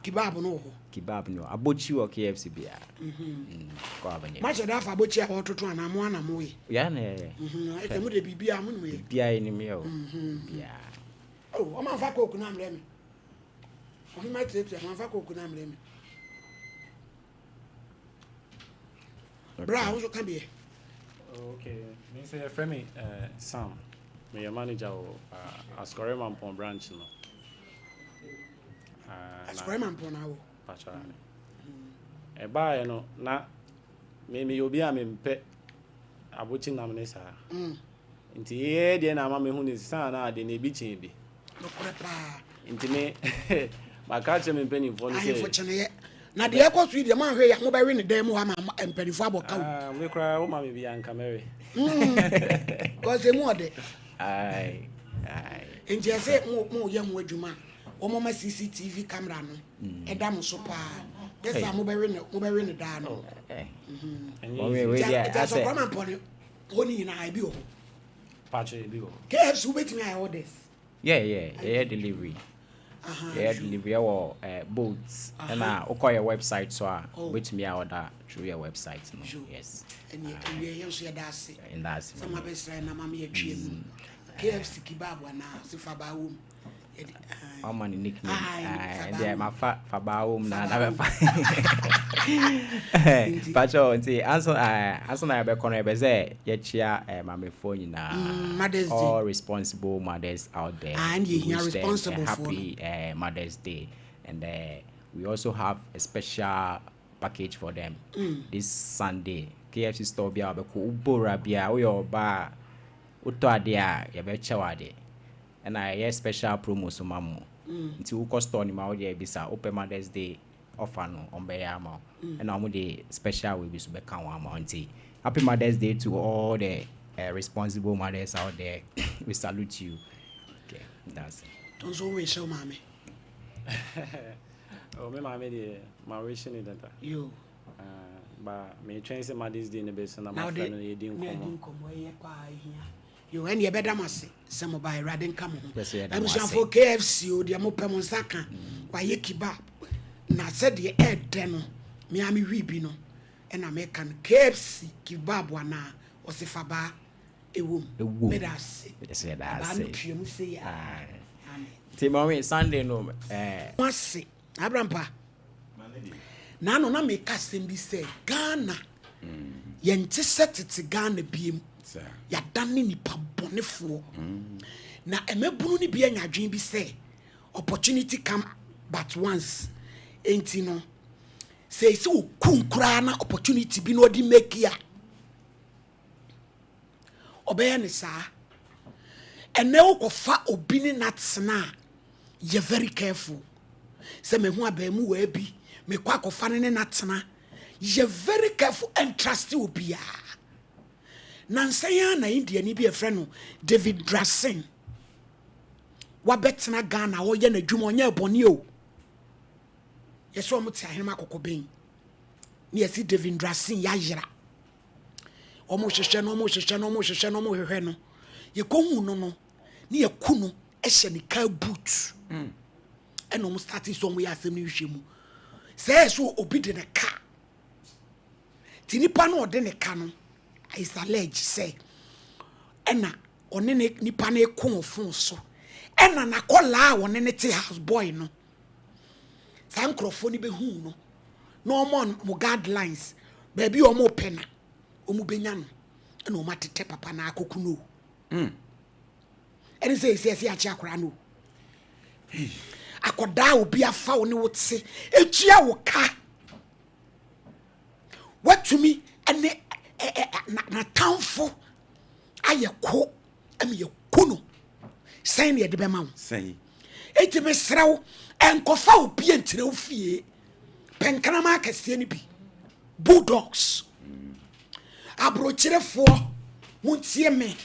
kebab no. Kebab no. Abochi or KFC bia. Go abanye. Much da fa abochi a ototo anamo anamo yi. Ya na. E temu de bibia mu no yi. Bia ni me o. Bia. Oh, o man fa koku na mle me. O mi ma tete man fa koku na mle me. Bra, who can be? Okay, me say friend me Sam. Me your manager Ascore Mampon branch no. Ascore Mampon now. Pacha. E ba no na me obi a me mpe abochi na me sa. Nti ye de na ma me hu ni sa na de na ebi chen bi. No correct. Nti me maka me mpe ni fo ni say. Na de ekọ so de man hwe ya mo ba we ne dem ho ma empanifo aboka wo we kra wo ma me bi anka mere cause e mo de ai enje se mo ye ho adwuma o mo ma CCTV camera no e da mo so pa desa mo ba we ne da no o we dia ase so come on oni na ai bi o patch bi o KFC we betimi ai orders yeah delivery. Yeah, delivery or boats. And okay, your website so which me order through your website. No? Yes. And you share that. And that's some of us right now. Mommy, KFC kebab na si fabaum. Oh man, nickname. And yeah, my fabaum na never. Pacho, nti answer na be kono be say yechia mama phone na all responsible mothers out there. And you are responsible for happy Mother's Day. And we also have a special package for them this Sunday. KFC store bia be ko ubora bia we ba uto ade a ye be chewade. And I special promo so mamu. Nti wo ko store ni ma wo dey bisa open Mother's Day offer no on be ama. And I'm the special we be so be kan one month. Happy Mother's Day to all the responsible mothers out there. We salute you. Okay, that's it. Don't always show mommy. Oh, me mommy the my wishing it that. You. But me train say Mother's Day in the best na my friend no dey nkomo ye pa here. You any e beda mase some by radin come home. I'm for KFC o de mo pem nsaka kwa ye kebab. Na said the ed no me ami wi bi no e na me kan KFC kebab wana o se faba ewum me da se say that say mu say ya Timon Sunday no wase abrampa na no na me ka sem bi say Ghana ye nti setete Ghana biem ya danne nipa bonefo na emebunu ni bi anyadwen bi say opportunity come but once enti no say so kunkura na opportunity bi no di make ya obeya ne sa ene okofa obi ni natsena you very careful say me hu abamu wa bi me kwa akofa ne natsena you very careful and trust obi ya nansaya na India ni bi e frɛ no David Drassen wa betena Ghana wo ye na dwuma onye boni o yeso omuti ahenema kokoben ni esi David Drassen ya yira omo hwehwe no mo hwehwe no ye kohu no ni yaku no ehye ne ka boot eno mo start so mo ya asem ni hwehwe mu say so obi de ne ka tinipa no de ne ka no is alleged say ena one ne nipa na ekon fon so ena na kola won ne te house boy no sankrofo ni be hu no no mo guidelines baby o mo pena o mu benya no ena o matete papa na akoku no ene say achi akora no akoda obi afa wo ne wote etua wo ka watumi ene na townfo ayeko am ye kuno sen ye de be ma wo sen eti me srawo enkofa obi entire wo fie penkana ma akase ni bi bulldogs abrochirefo muntie me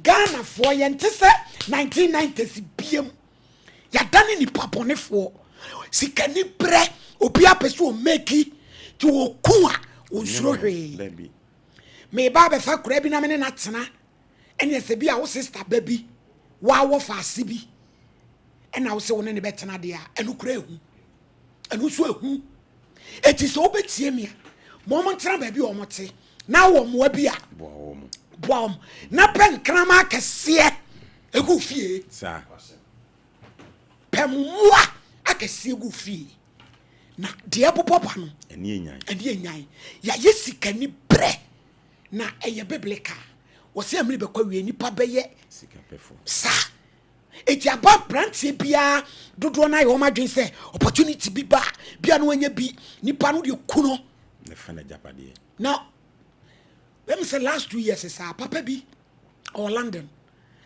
Ghana for yente se 1990s biem ya dane ni paponefo sikani bre obi apeso o meki ti wo kuwa unsuro hwe me ba be fa kura bi na me na tena ene se bi a wo sister baby wa wo fa ase bi ena wo se wo ne betena de a enu kura ehu ɛno so ehu eti so obetie me mo ntra ba bi o mo te na wo mo bi a boam na pen krama akese egu fie sa pemwa akese egu fie na de popopa no eni enyan ya yesika ni bre na eye biblical wo se amri bekwa wie nipa beye sika pefo sa eti aba brantie bia dodo na ye o madwen se opportunity bi ba bia no anya bi nipa no de kuno ne fana japade now let me say last 2 years sa papa bi or London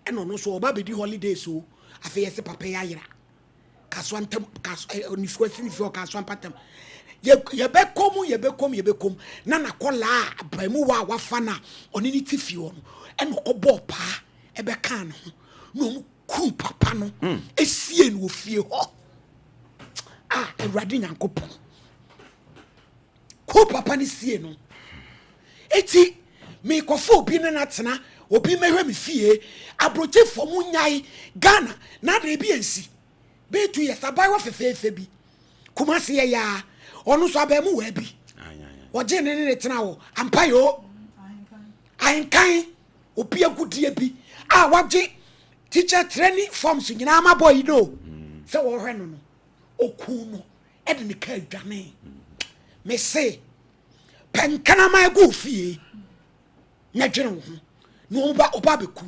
and no so oba be di holiday so afi yesi papa ya yira kaso antem kaso oni swasi fi o kaso ampatem ye be kom na nakola abamu wa fa na oni ni tifi o no e no obo pa e be kan no ku papa no esie no ofie ho Ewrade Nyankopon ku papa ni sie no eti me kofo obi na natena obi mehwe me fie abroche fo mu nyai Ghana na de bi ensi be 2 years abai wa fefefe bi kuma se ya onu so abamu wa bi oje ne tena wo ampayo ainkan obi agudie bi waje teacher training forms nyina ma boy no se wo hwe no oku no e de ne ka adwane me se penkana ma gu fie na dwene wo ho no oba beku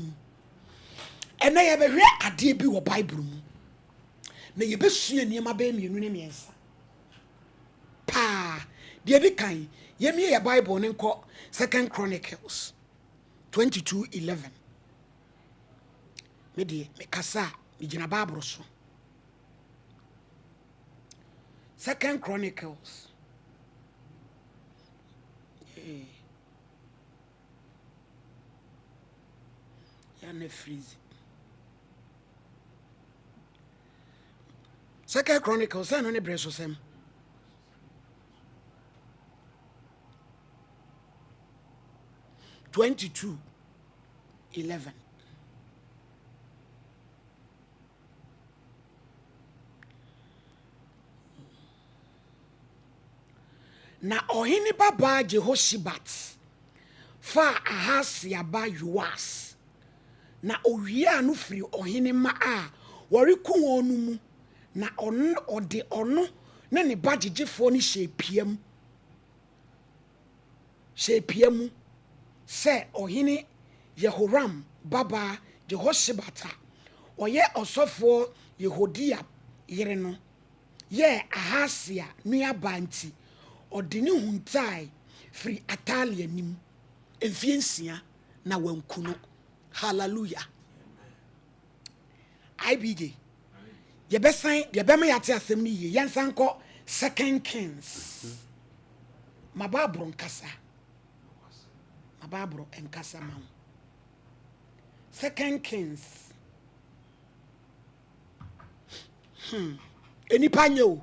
ena ye behwe ade bi wo bible mu na ye besua niam ba mienu ne miensa pa de di kan ye mi ye bible ne nko 2 Chronicles 22:11 me de me kasa me gina bible so 2 Chronicles ne freeze 2 Chronicles no ne breso sem 22:11 na ohini baba Jehoshibat fa Ahasia ba Yoas na owia no firi ohini ma a woriku wonu mu na ode ono na ne bagegefo ni hyepiam se ohini Yehoram baba Jehoshibata oye osofo Yehodia yere no ye Ahasia nua banti ode ne huntai firi Atalia nim enfiensia na wankuno hallelujah IBJ ye besan ye be me yate asem ni ye yansan ko 2 Kings mababro nkasa ma 2 Kings enipanye o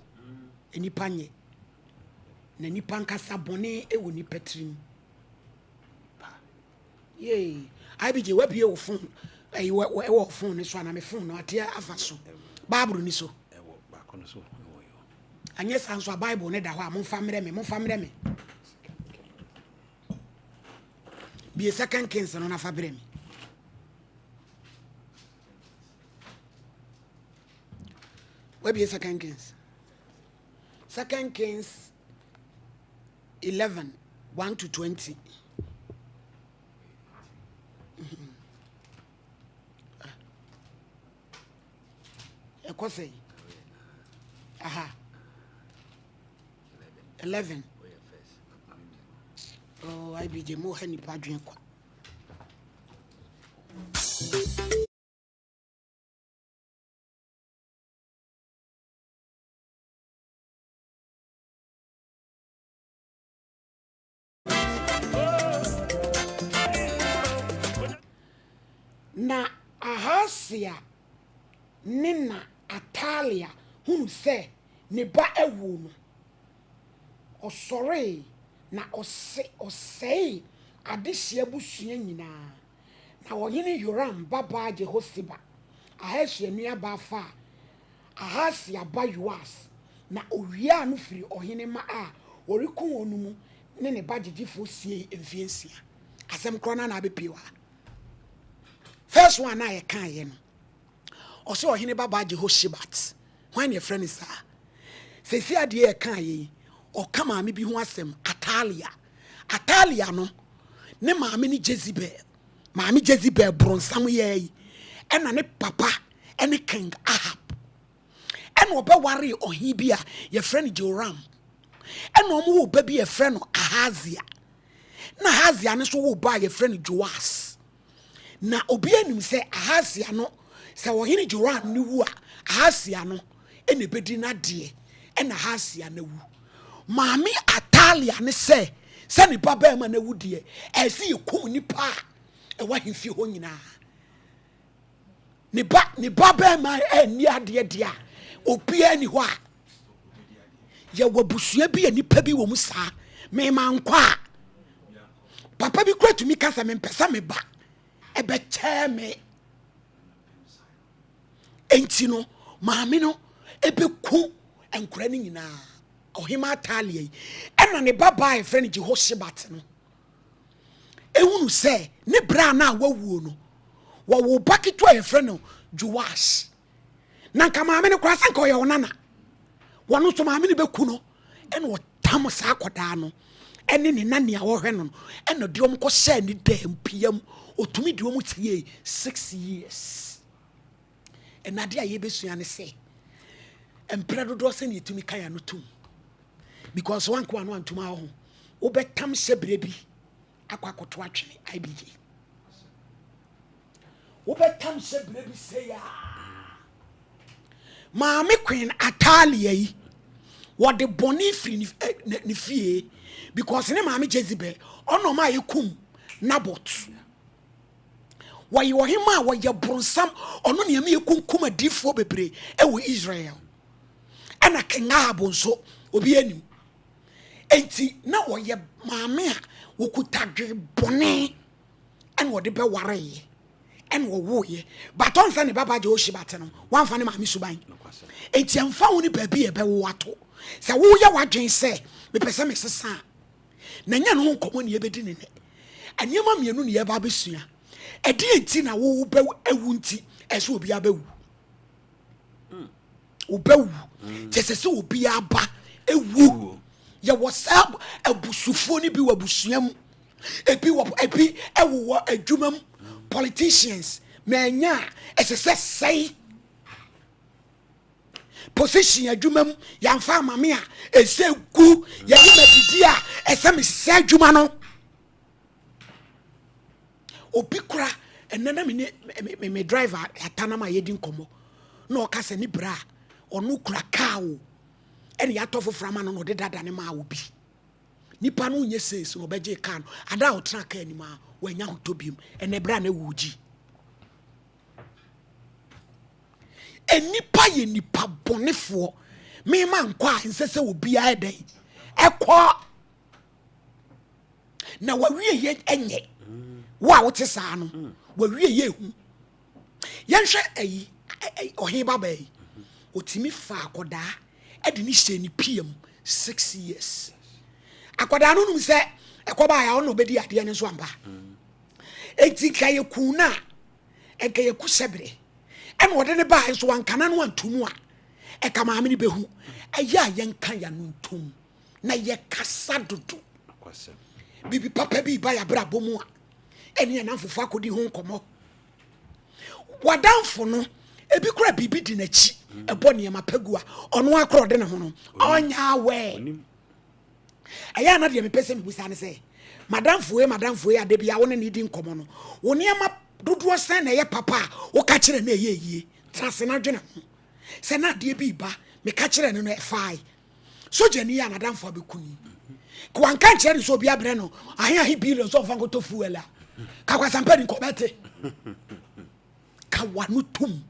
enipanye na nipa nkasa bone ewo ni petrim ye IBJ we bie wo phone wo phone so na me phone no atia afa so bible ni so ba kono so yo anye sanso bible ne da ho a momfa mre me bie 2 Kings no na fa bre me we bie 2 Kings 11:1-20 ekose aha 11 oh IBJ mo hani padwen kwa na Ahasia nina Atalia hunu se ne ba ewu no osore na osei adehia busua nyina na wohene Yoram baba Jehosiba Ahasia nua ba fa Ahasia ba Yoas na owia no firi ohene ma a orikun onu mu ne ne bagegifo sie emfiensia asem kro na abepiwa first one na ye kan ye no oso ohene baba Jehoshibat when your friend is say see ade ye kan ye o kama me bi ho asem Atalia no ne maame ni Jezebel bronsam ye yi ena ne papa ene King Ahab ena obeware ohi bi a ye friend Joram ena omo wo ba bi ye friend Ahazia na Ahazia ne so wo ba ye friend Joas na obi anim se Ahazia no se ohene Joram ni wu a Ahazia no ene bedi na de ena Ahazia na wu maame Atalia ne se ni baba ma na wu de esi yekum nipa e wa hemfi ho nyina ni baba ma ni ade de a opia ni ho a ye wabusua bi nipa bi wo mu saa me ma nkwa papa bi kura mi kasa me mpesa me ba e be che me enti no maame no e be ku enkura ni nyina ohima Atalia ena ne baba e friend Jehoshibat no ehunu se ne bra na wawuo no wo bakito e friend no Joash na nka maame ne kwasa nka oye onana wono so maame ne beku no ena o tam sa akoda no ene ne nane a wo hwe no ena de om ko sha ni dem piam otumi de om tie 6 years ena de aye besua ne se empredo do se ne etumi kaya no tum because one kwa no antuma ho wo betam sebre bi akwakoto atwene IBJ wo betam sebre bi se ya maame Queen Atalia yi wo de boni free ni fie because ne maame Jezebel ono ma yekum Nabot wo ye ohima wo ye bronsam ono ne me yekum adifo bebre e wo Israel ana King Ahab nso obi anim enti na wo ye maame a wo kutadwe bone en wo de be ware ye en wo wo ye but on fa ne baba Jehoshibat no wan fa ne maame suban enti amfa wo ni ba bi e be wo ato se wo ye wadwen se me pese me sesa na nya no nkomo ne ye bedi ne ne anyema mienu ne ye ba besua edi enti na wo be ewu nti ese obi abewu obewu jesese obi aba ewu ye wasab abusufo ni bi wabusuam ebi ewo adwumam politicians menya esese sei position adwumam yamfa mame a ese gu ye ni madidi a ese me se adwuma no obi kura enana me driver atana ma yedi nkomo na o kase ni bra onu kura kawo ene ya tofo frama no de dada ne ma obi nipa no nye sense no beje kan ada o tra ka anima wanya hotobiem ene bra na wuji enipa ye nipa bonefo me ma nkwa nsese obi a eden ekọ na wawie ye enye wa wote saa no wawie ye hu yenhwe ayi ohiba ba yi otimi fa akoda edi ni hye ni pm 6 years akoda no num se ekoba ya ono bedi ade ne so amba enti kaye kuna enkaye kusebre en wode ne ba so wankana no antumu a eka maame ni behu aya yenka ya no ntum na ye kasa dodo bibi papa bi ba ya bra bomu a eni na mfofo akodi ho nkomo wadanfo no ebi kura bibi di na chi ebo ne ma pagua ono akro de ne ho no onya we aya na de me pese me busa ne se madamfo e ade bia wo ne di nkomo no wo ne ma dodo sen na ye papa wo ka kire na ye yie trase na dwene ho se na de bi ba me ka kire ne no e fai soja ni ya na damfo abekuni ko an kan kire so bia bre no ahe billion so fa ngoto fuela ka kwa sampa ni ko bete ka wanu tum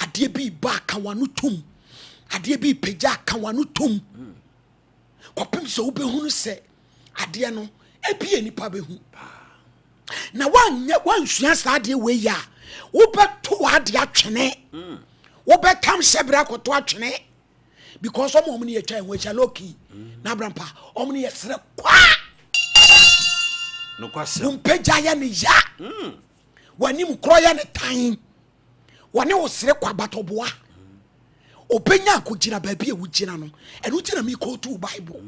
ade bi ba ka wanu tum ade bi peja ka wanu tum kopim so obehunu se ade no ebie nipa behu na wansua sa ade we ya wo beto ade atwene wo betam sebra koto atwene because some omni ye try we chaloki na brampa omni ye sere kwa no kwase umpeja ya ni ya wani mukroya ne tan wani wo sere kwa batoboa openya akugina baabi e wugina no eno tina mi ko to bible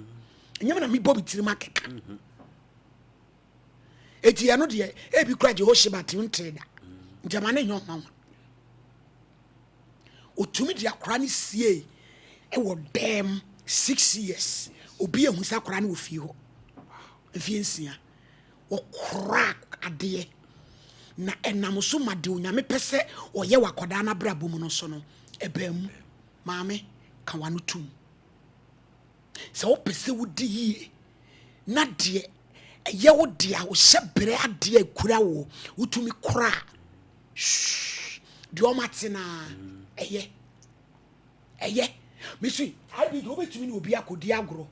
enyam na mi bobi tiri makeka eti eno de e bi kra je ho shibati untreda njama ne nyo ma otumi de akra ne sie e wo dem 6 years obi ehun sa akra ne ofi ho efie nsia wo crack ade na enam so made onyame pese oye wakoda na brabo mu no so no ebam maame ka wano tum se wo pese wudi yi na de eye wo de a wo hyebere ade akura wo wutumi kora de o matena eye misi abi do betumi ni obi akodi agro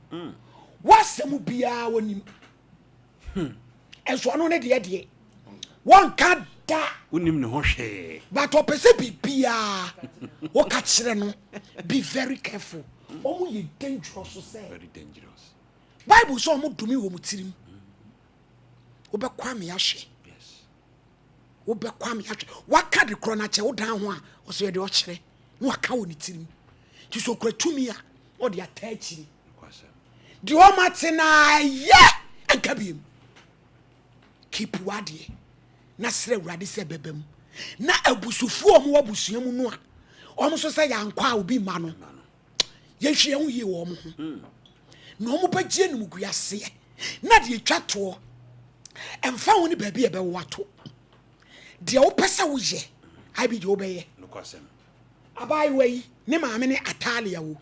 wasem bia wonim enso no ne de won ka da unim ne ho hwe but opese bibia wo ka kire no be very careful omo ye dangerous so say very dangerous bible so omo dumi wo mutirim wo be kwa me yahwe yes wo be kwa me yahwe waka de kro na che wo dan ho a wo so ye de o kire no waka wo ni tirim ti so kra tumi a wo de ata akiri kwase de o matena ye ankabiem keep wade na sere urade se bebem na abusufu omo wabusuamu no a omo so se yankwa obi ma no ye hwe hu ye wo mo ho na omo bagie no muguase na de twato emfa ho ni baabi e be wato de wo pesa wo ye ai bi de wo be ye no kwase abai wei ne maame ne atalia wo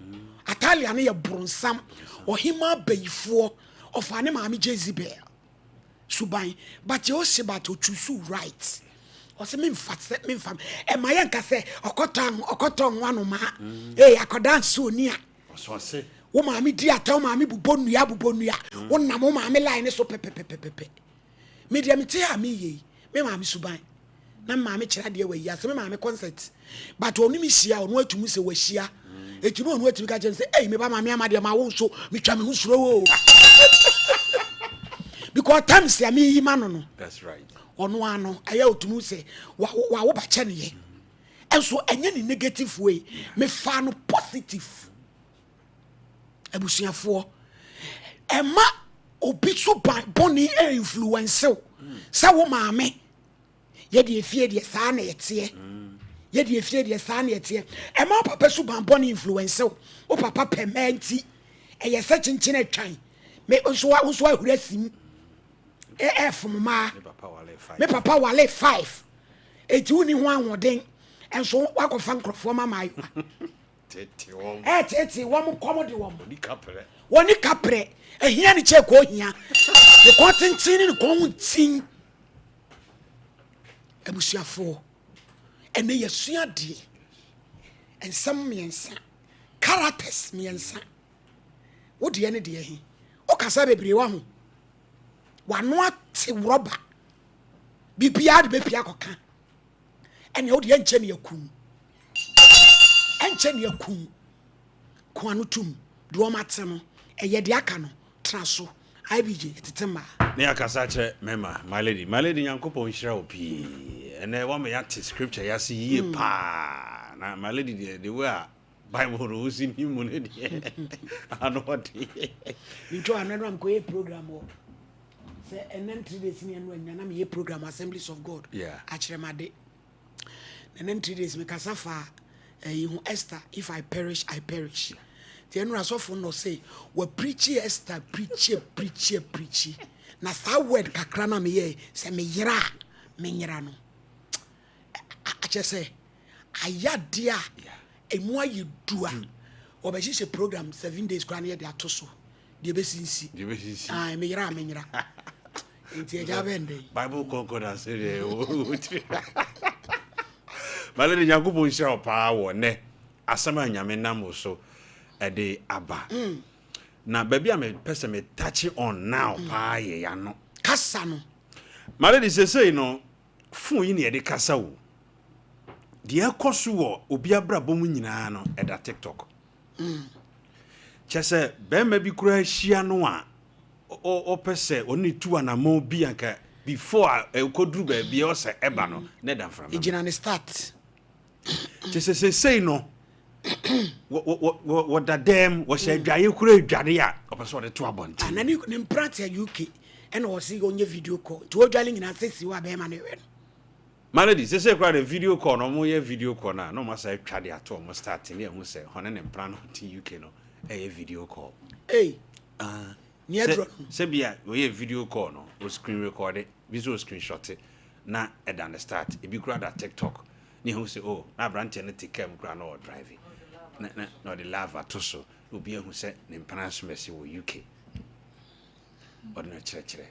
atalia ne ye bronsam ohima bayifo ofa ne maame Jezebel suban but you say but to choose right o se me mfa e ma ye nka se okoton wano ma akodan so ni a so se wo maame di ata wo maame bubonua wo nam wo maame line so pepepepepe me dia me te ha me ye me maame suban na maame kira de wa ya se me maame concert but onu mi hia onu atumu se wa hia etumi onu atumi ka je se me ba maame amade ma wo so me twa me hu suro wo because times ya me yima no that's right ono ano aya otumu se wa wo ba che ne ye enso enye ni negative way me fa no positive abusuafo ema obi so boni influence sa wo maame ye de efie de sa na yete ye de efie de sa na yete ema papa so boni influence o papa pementi eye se chinchin atwan me so ahurasim from ma me papa wale 5 eti uni ho anwoden enso wakofa nkrofo ma mayo tete won tete won komode won ni kapre woni kapre ehia ni che ko hia de ko tintin ni ko huntin abusuafo ene yesua de ensam miensa characters miensa wo de ene de ehi o kasa bebre wa ho wano ate roba bibia de bepia koka ene wo de enche ne yakun kwanu tum de o mate no eye de aka no traso ibj tetema ne akasa kire mema my lady nyankopon hira opi ene wo me yate scripture yase yie pa na my lady the way bible rules in him ne de anodi nto anano am ko e program o se enen 3 days ni enu anya na me program Assemblies of God achiremade enen 3 days me kasafa Esther, if I perish the enu asofo no say we preach Esther preach na sa word kakra na me ye se me yira no ache say ayade a emu ayedua obehye program 7 days kwa na ye de atoso de besinsi me yira enti eja bende bible concordance malere nyankopon hira pa wo ne asama nyame nam so de aba na baby am pese me touch on now pa ye ya no kasa no malere say no fun yi ne de kasa wo de ekoso wo obi abrabom nyina no e da TikTok Chese be maybe kura hia no a o pese oni tu anamo bi anka before e kodru ba bi o se eba no ne dan from ejina ne start chese say no what that them was a dwaye kura dwade a opeso de to abonti anani ne mprate UK ena o se onye video call to odwale nyina sesi wa be ma ne we no Malady say kura the video call no mo ye video call na no ma say twade ato mo start ne hu say hone ne mpra no ti UK no e video call say bia we video call no o screen record it visual screenshot it na e dan start e bi kura that TikTok ni hu say oh na branch ne take am kura no driving no the lava to so obi hu say ne mpana mesi wo UK ordinary chire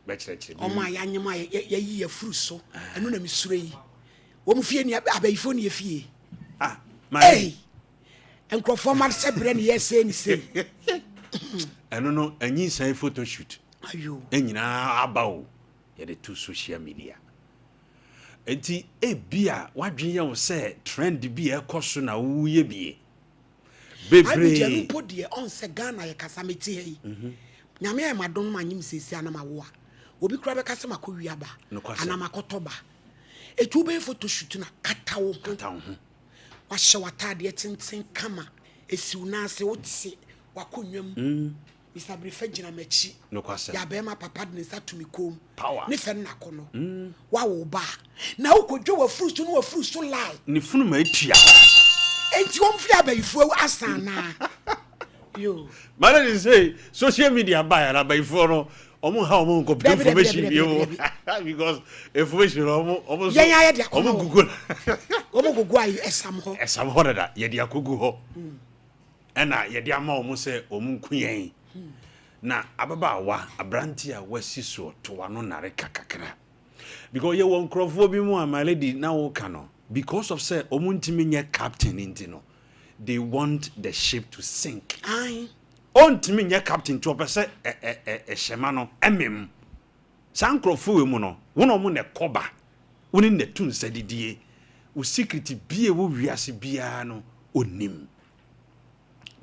be chire o ma ya nyema ya yi ya furu so enu na misuro yi wo mu fie ni abayifo ni efie my enkrofo ma sebre ne yese ni sei eno no anyi sai photo shoot ayo enyina abawo ye de to social media enti bia wadwen ye wo se trend bi e koso na wo ye bie bebre abi po de on se Ghana ye kasameti hei nyame e madon manyim sesi anama wo a obi kura be kasa makowi aba anama kotoba etu be photo shoot na kata wo wa hye watade tenten kama esiu na ase wotse wakonwam Mr. Fegina mechi ya bema papa de nsa tumi kom ne fe na kono wa wo ba na ukodwo wa fruit no wa fruit so lie ni funu ma etua enti won fi abayifu asana yo Malady say social media buy na abayifu no omo ha omo nko information yo because information omo Google ayi esam ho da ye dia kogu ho ena ye dia ma omo se omo nkuyen na ababawa abranti a wasi so to wano nare kakakra because ye won crofo bi mu a Malady na wo kano because of say omuntimi nye captain intino they want the ship to sink ontimi nye captain to opese shema no emem san crofo we mu no wono mu ne koba woni ne tun sadidie wo secret bie wo wiase bia no onim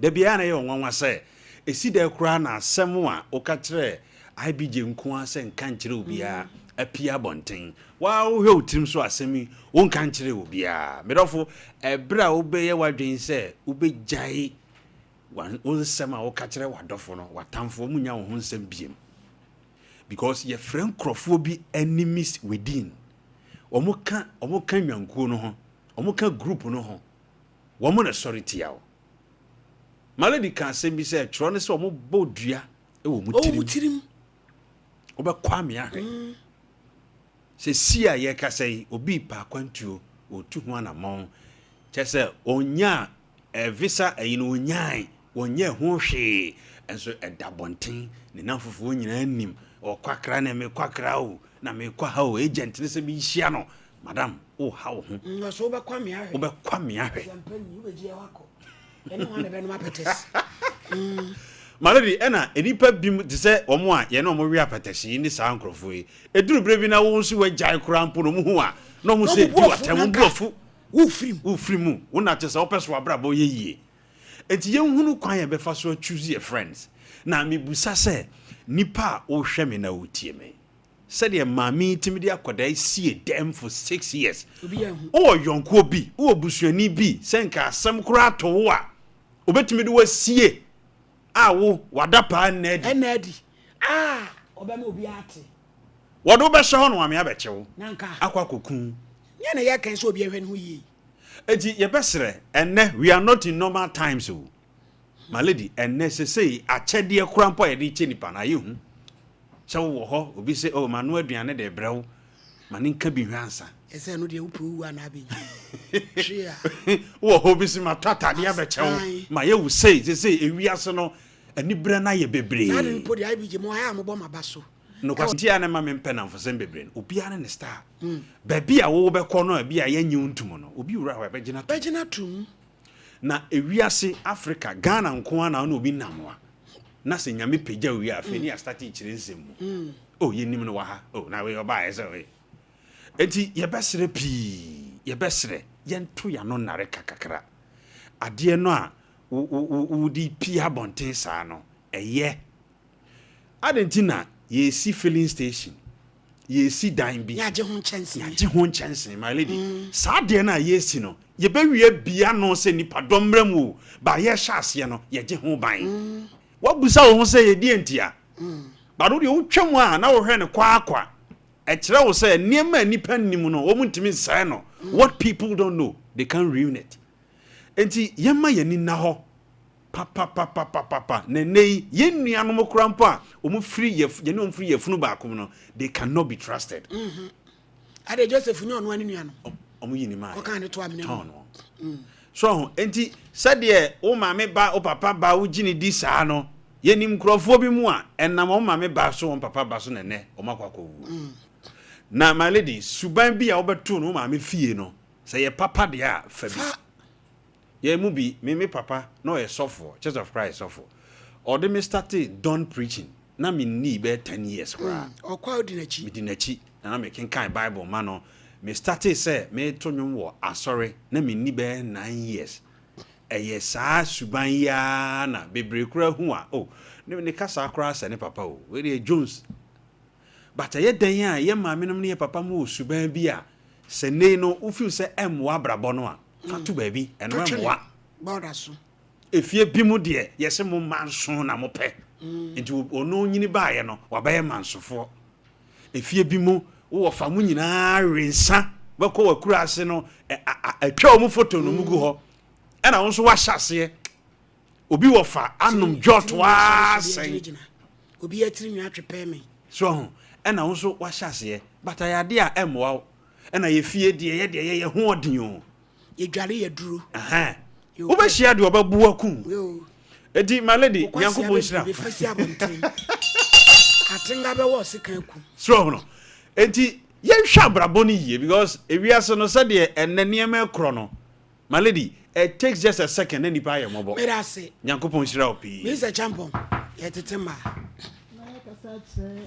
da bia na ye onwanwa say esi da kura na asem a okatre IBJ nko ase nkan kire obia apia bonten wa wo hwe otim so asemi wo nkan kire obia medofo ebra obeye wadwen se obejai wo sema wo katre wadofo no watamfo munya wo nsem biem because your friend crofo bi enemies within omuka nwankuo no ho omuka group no ho wo mo na sorry tiawo Malady can say be say tro ne so mo bodua e wo mutirim obekwa me ahwe se sia ye ka say obi pa kwantuo otu ho anamon che say onya visa no onyan onye ho hwe enso edabonten ne namfofo nyina anim okwakra na me kwakra o na me kwa ha o agent ne se bi hia no madam o ha wo ho so obekwa me ahwe anyone even mapetes Malady ena enipa bim de se omo a ye na omo wi apetesi ni sa nkrofo yi eduru bre bi na wo nsu wagyan krampo no mu hu a no mu se di watam buafu wo frim wo na te se opeso abrabo ye yie enti ye hunu kwan ye befa so choose your friends na mebusa se nipa o hwe me na wotie me said ye mami timidi akoda sie dem for 6 years o yonko bi o busuani bi senka asem kura to wo a obetimi de wasie wo wadapa enadi obema obi ate wodo be hye ho no ame abechewo nanka akwa kokun ye na ye kan so obi ehwe no yi enti ye besere enne we are not in normal times o Malady enne sesei achede kura mpo ye de chenipa na ye hu se wo ho obi se o manu aduane de brew maninka bi hwansa ese no de upu na abi tria wo ho bi se matata de abechewo ma ye wo sei ewiase no ani bra na ye bebre na ni po de IBJ mo ha mo bo mabaso no kwati ana ma mempe na mfosem bebre obi ana ne star ba bia wo be kɔ no bia ye nyi untum no obi wura ho begina tum na ewiase Africa Ghana nko ana na obi namwa na se nyame pagya wi afi ni astati kire nsem mu o ye nim no wa ha o na we oba ese we enti ye besere pi ye besere ye nto ya no nare kakakra ade no a wodi pia bonten saa no eye adentina ye si filling station ye si dan bi ya je ho nkyɛnse my lady saa de na ye si no ye bewie bia no se nipa domram wo ba ye hyase no ye je ho ban wabusa wo se ye die ntia ba do de wo twam a na wo hwɛ ne kwa ɛkyerɛ wo sɛ niema nipa nim no wo muntimi nsae no what people don't know they can ruin it enti yemma yani na hɔ papa nenei yenua no mokura mpo a omu free yene omu free yefunu ba akom no they cannot be trusted ade Joseph nyo no ani nua no omu yini ma ko kan ne to amene no so enti sɛdeɛ wo maame ba wo papa ba wo gini di saa no yenim krofo bi mu a enam wo maame ba so wo papa ba so nene o makwakowu na my lady suban bi a obeto no maame fie no sɛ ye papa de a fa bi ye mu bi me papa no ye sofo Church of Christ sofo or they me started done preaching na me ni be 10 years kra o kwa odinachi me dinachi na me kenkan Bible ma no me started say me to nwom wo asori na me ni be 9 years eye saa suban ya na bebre kra hu a oh ne kasa kra se ne papa o we Jones but ye dan a ye maame nom ne ye papa mu suban bi a se ne no ufiu se emwa brabo no a fatu baabi eno emwa bodaso efie bi mu de yese mo manso na mo pe enti ono nyini ba ye no wabaye mansofo efie bi mu wo fa mu nyina rensa bako wakura ase no atwa mu photo no mugu ho ena wo so wa hyase obi wo fa anom jot wa sen obi atiri nwa atwepe me so ena wo so wa hyase batayade a emwa ena ye fie de ye ho odin o ye dware ye duro wo be hia de obabu akum edi my lady Nyankopon hira atenga be wo sekan ku so no enti ye hwa brabo ni ye because ewiase no se de enene ma ekro no my lady it takes just a second any pa ye mobo me da se Nyankopon hira opi Mr. Champon ye tetema na kasa che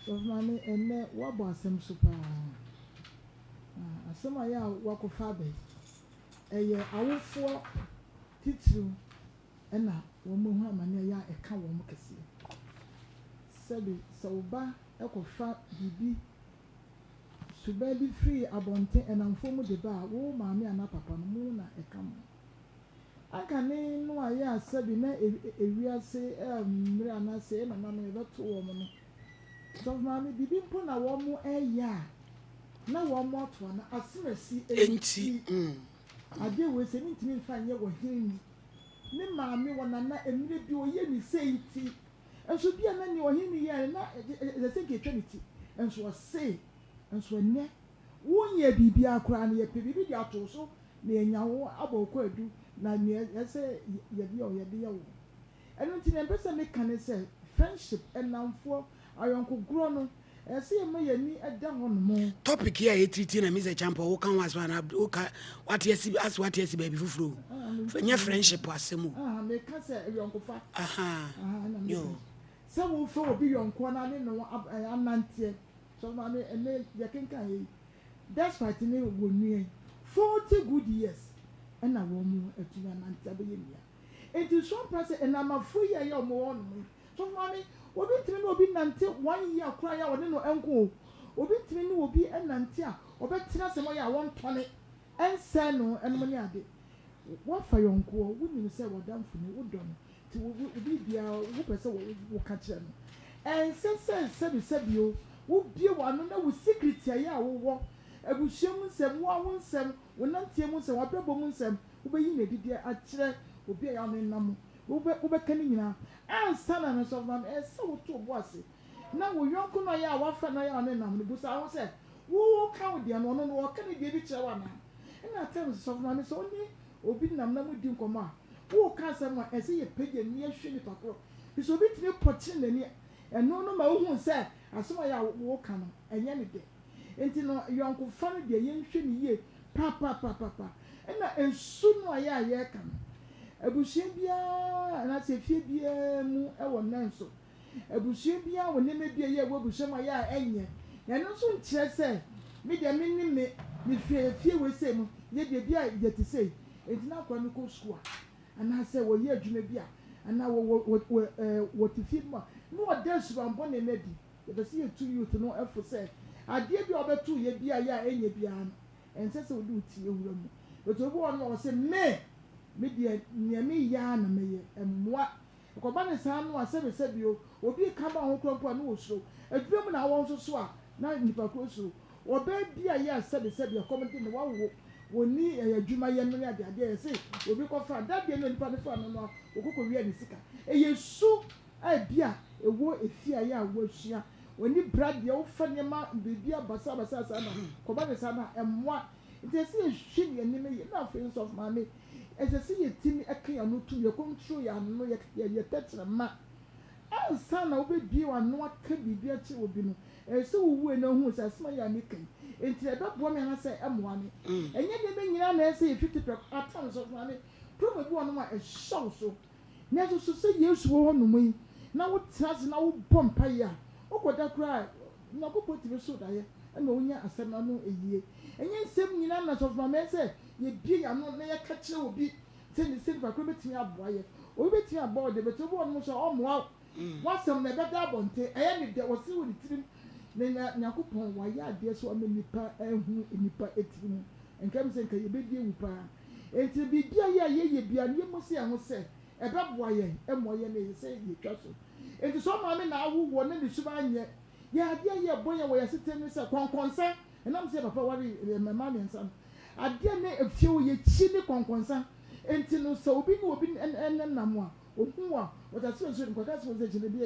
so mami enne wabo asem super asema ya wakofa be eye awofo titru ena wo mo hu amane ya eka wo mo kese sabi sauba ekofa bibi suba bi free abonte enamfo mu de ba wo maame ana papa no mu na eka mo aka ne no aya sabi na ewiase mre ana se na mama beto wo mo no so maame bibi mpo na wo mo eya na wo mo to na asemasi enti ade we se ntimi mfa nye wo hinni ne maame wona na emire bi oye ni se nti enso bia na ni ohinni ye na se ke twenty enso se enso ne wonye bibia akra na ye pe bibi dia to so na enyawo aboko adu na ni ese ye bi o ye de ye wo eno nti na pese me kan se friendship enamfo ayonko gro no ese ye me ni eda ho no mo topic here e treat na Mr. Champon wo kan was na what yes baby fufuro fanya friendship asemu me ka se ayonko fa yo se wo fo obi yonko na ne no anantie so ma me ene ye kenka ye that's why tini wo nue 40 good years na wo mu atuna nantie abeye nia enti so person na mafu ye ye mo won so ma me obi timi no obi nante 1 year kura ya woni no enko obi timi no obi nante a obetina se mo ya won tone ense no enmo ni ade wo fa yonko wo nim se wo damfo ni wo don ti wo obi bia wo pese wo ka kire no ense sebio wo bie wano na wo secret ya wo abuhwem nsem wo nsem wo nantie mu nsem abrabo mu nsem wo be yi na didi a kire obi ya no nam wo be kan nyina ansana no so man ese wo to bo ase na wo yonko no ya wa fa no ya no nam no busa wo se wo ka wo dia no no wo ka ne dia bi kire wa na na tem so man so ni obi nam na mu di nkomo a wo ka asem a ese ye pege ni ahwe ni pakro biso obi tini pochi na ni eno no ma wo hu se asoma ya wo ka no enye ne de enti no yonko fa no de yenhwe ni ye pa na ensu no ya ye ka no abuhie bia na se fie bia mu e wo nanso abuhie bia wo ne me bia ye wo abuhie ma ya enye eno so nkyere se me de me ni me fie we se mu ye de bia ye te say enti na kwa no ko school ana say wo ye adwuma bia ana wo te fi ma no oda suban ne na di ye be say to youth no efo say ade bia obetu ye bia ya enye bia no ense se wo do tie wura mu but obi won no say me dia nyame ya na me ye emwa ko ba ne san no asebe bio obi ka ba ho kronpo na wo so adwuma na won so a na nipa ko so oba bia ya asebe komedi ne wa wo woni adwuma ye no ya de ade say obi ko fa da bia no nipa ne fa no okoko wi ani sika yesu a bia ewo efia ya wo ahia woni brad ye wo fa ne ma bibia basa sana ko ba ne sana emwa nti se hwe ne ni me ye na face of mama ese ye timi aka no tu ye control ya no ye tetra ma ansa na obedie wa no aka bibia chi obi no ese wuwe na hu sa sma ya mekan enti e bebo me na se emoa ne enye de be nyina na ese ye 50 atoms of mama probe bi ono ma e show so na so se yesu wo no mu na wo trust na wo pompa ya okoda kra na ko potibe so da ye na onya asem na no eyie enye nsem nyina na so mama ese ye bie ya no na ye ka kire obi se ni se ba ko betimi aboa ye obi betimi aboa de beto bo no so omoa wasem na beda abonte eye ni de wo se wo tirim na nyakopon wa ya de so am nipa ehu nipa etirim enkam se nka ye bedie wu pa enti bi bia ye bia ne mo se ho se ebe boa ye emo ye na ye se ye twa so enti so ma me na awu wo na ni suba anye ya de ye boye wo ye sitem se konkonsa enam se papa wari mama me nsam ade na efie ye chi ne konkonsa enti no so obi enam a ohu a wotase so nkota so ze gine bi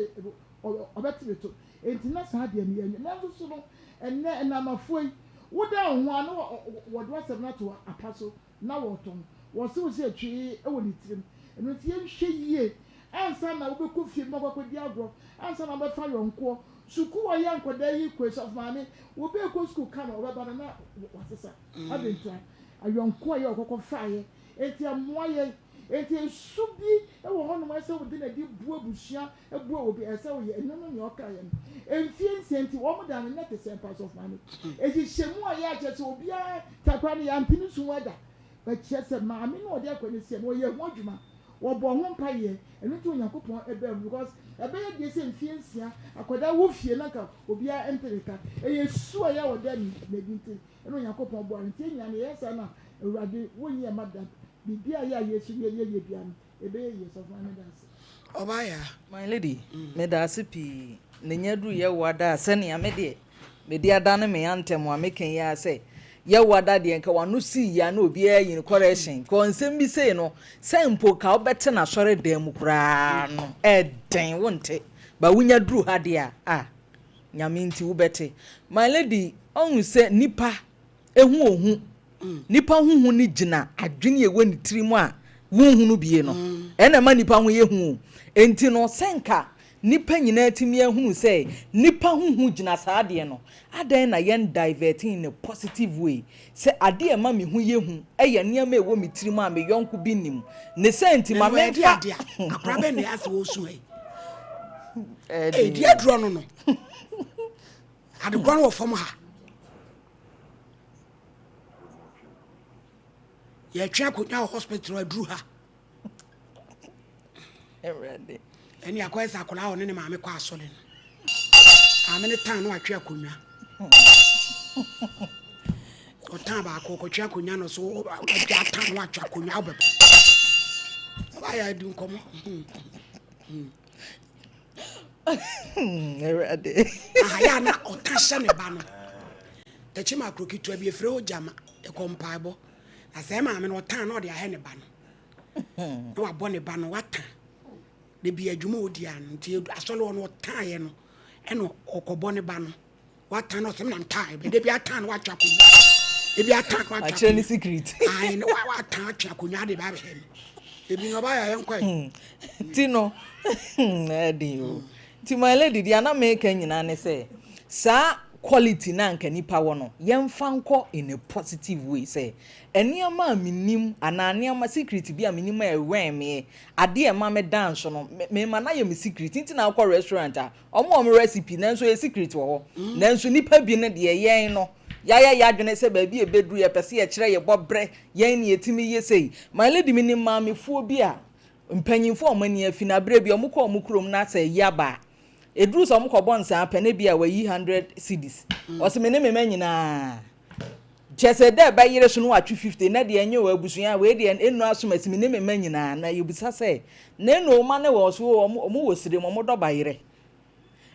obetibeto enti na sa ade ne ye na so no enne enamafoi woda ho ano wodo asem na to apaso na woton wo se wo se atwi e wo nitirim eno tie nhwe yie ansa na wobekɔ fie makɔkɔ di agro ansa na befa yonko suku wa ya nkoda yi kwes of mame wobekɔ school kan obeba na wasesa abentua ayonko ya okɔkɔ faaye enti amoaye enti subi e wo hono ma se wo de na di bua busua e bua obi e se wo ye eno no ne okaye no enfie nsenti wo mo da ne net pass of mame enti hyemu a ya kyese obi a takwa ne ya mpini sunwada ba kyese mame no ode akwani se no ye ho adwuma wo bo ho mpaye enu to yakopon ebem because ebeye de se mfie nsia akoda wo fie na ka obi a entereka eye su ya wo da ni medinte enu yakopon bo antie nya ne yesa na awurade wo nye madam bibia ya yesu ye bia no ebeye yeso fa na dance obaya my lady me da sipi ne nyadu ye wada se ne amede me dia adane me antem a meken ya se ye wada de nka wanu si ya na obi ayin correction ko nsem bi sei no sempo ka obete na sore dem kura no eden wonte ba wunya duru ha de a nyame nti wo bete my lady on se nipa ehu ohu nipa huhu ni gina adwene ye wani tirimu a wunhunu bie no ena ma nipa ho ye hu enti no senka nipa nyina timi ehunu say nipa huhu gina saade no adan na yen diverting in a positive way say ade e ma me hu ye hu eye niam e wo me tirimu a me yonko bi nim ne senti ma me fa akra be ne ase wo su dia dro no ade gwan wo fom ha ye twa konya hospital adru ha ready eni akwesa akola ho ne maame kwa asole no amene tan no atwa konya o tan ba ko twa konya no so atwa tan no atwa konya obeba ba ya di nkomo ready ya na o tan hye ne ba no echi ma krokitu abi efre o jama e kompaibo na se maame no tan no de ahe ne ba no no abo ne ba no watan de bi adwuma odi an nti asole ono tan ye no eno okobo ne ba no watan no sem na tan be de bi atan no watwa ko de bi atan ko watwa a secret ai no watan atwa ko nya de ba be e bi no ba ya yenkwai ti no edi o ti my lady dia na make nyina ne say sa quality na nka nipa wo no yemfa nko in a positive way say eniama minim ananiama secret bi a minim e wen me ade e ma me dance no me ma na ye me secret nti na akọ restaurant a omo recipe nanso ye secret wo ho nanso nipa bi ne de yen no ya adwene se ba bi e bedru ye pese ye kire ye bobre yen ne etimi ye sei my lady mi ni maamefuo bi a mpanyimfo omani afina bre bi omukọ omukrom na se yaba edru so omukọ bonsa apene bi a wayi 100 cedis oseme ne mema nyina chese de ba yire so no atwe 50 na de enye wa abusuan we de enu asomasimi ne mema nyina na yobisa se na enu ma ne wo so omu wosire mo do ba yire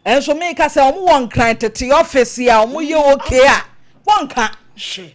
enso me ka se omu won kran tete office ya omu ye okay a wonka she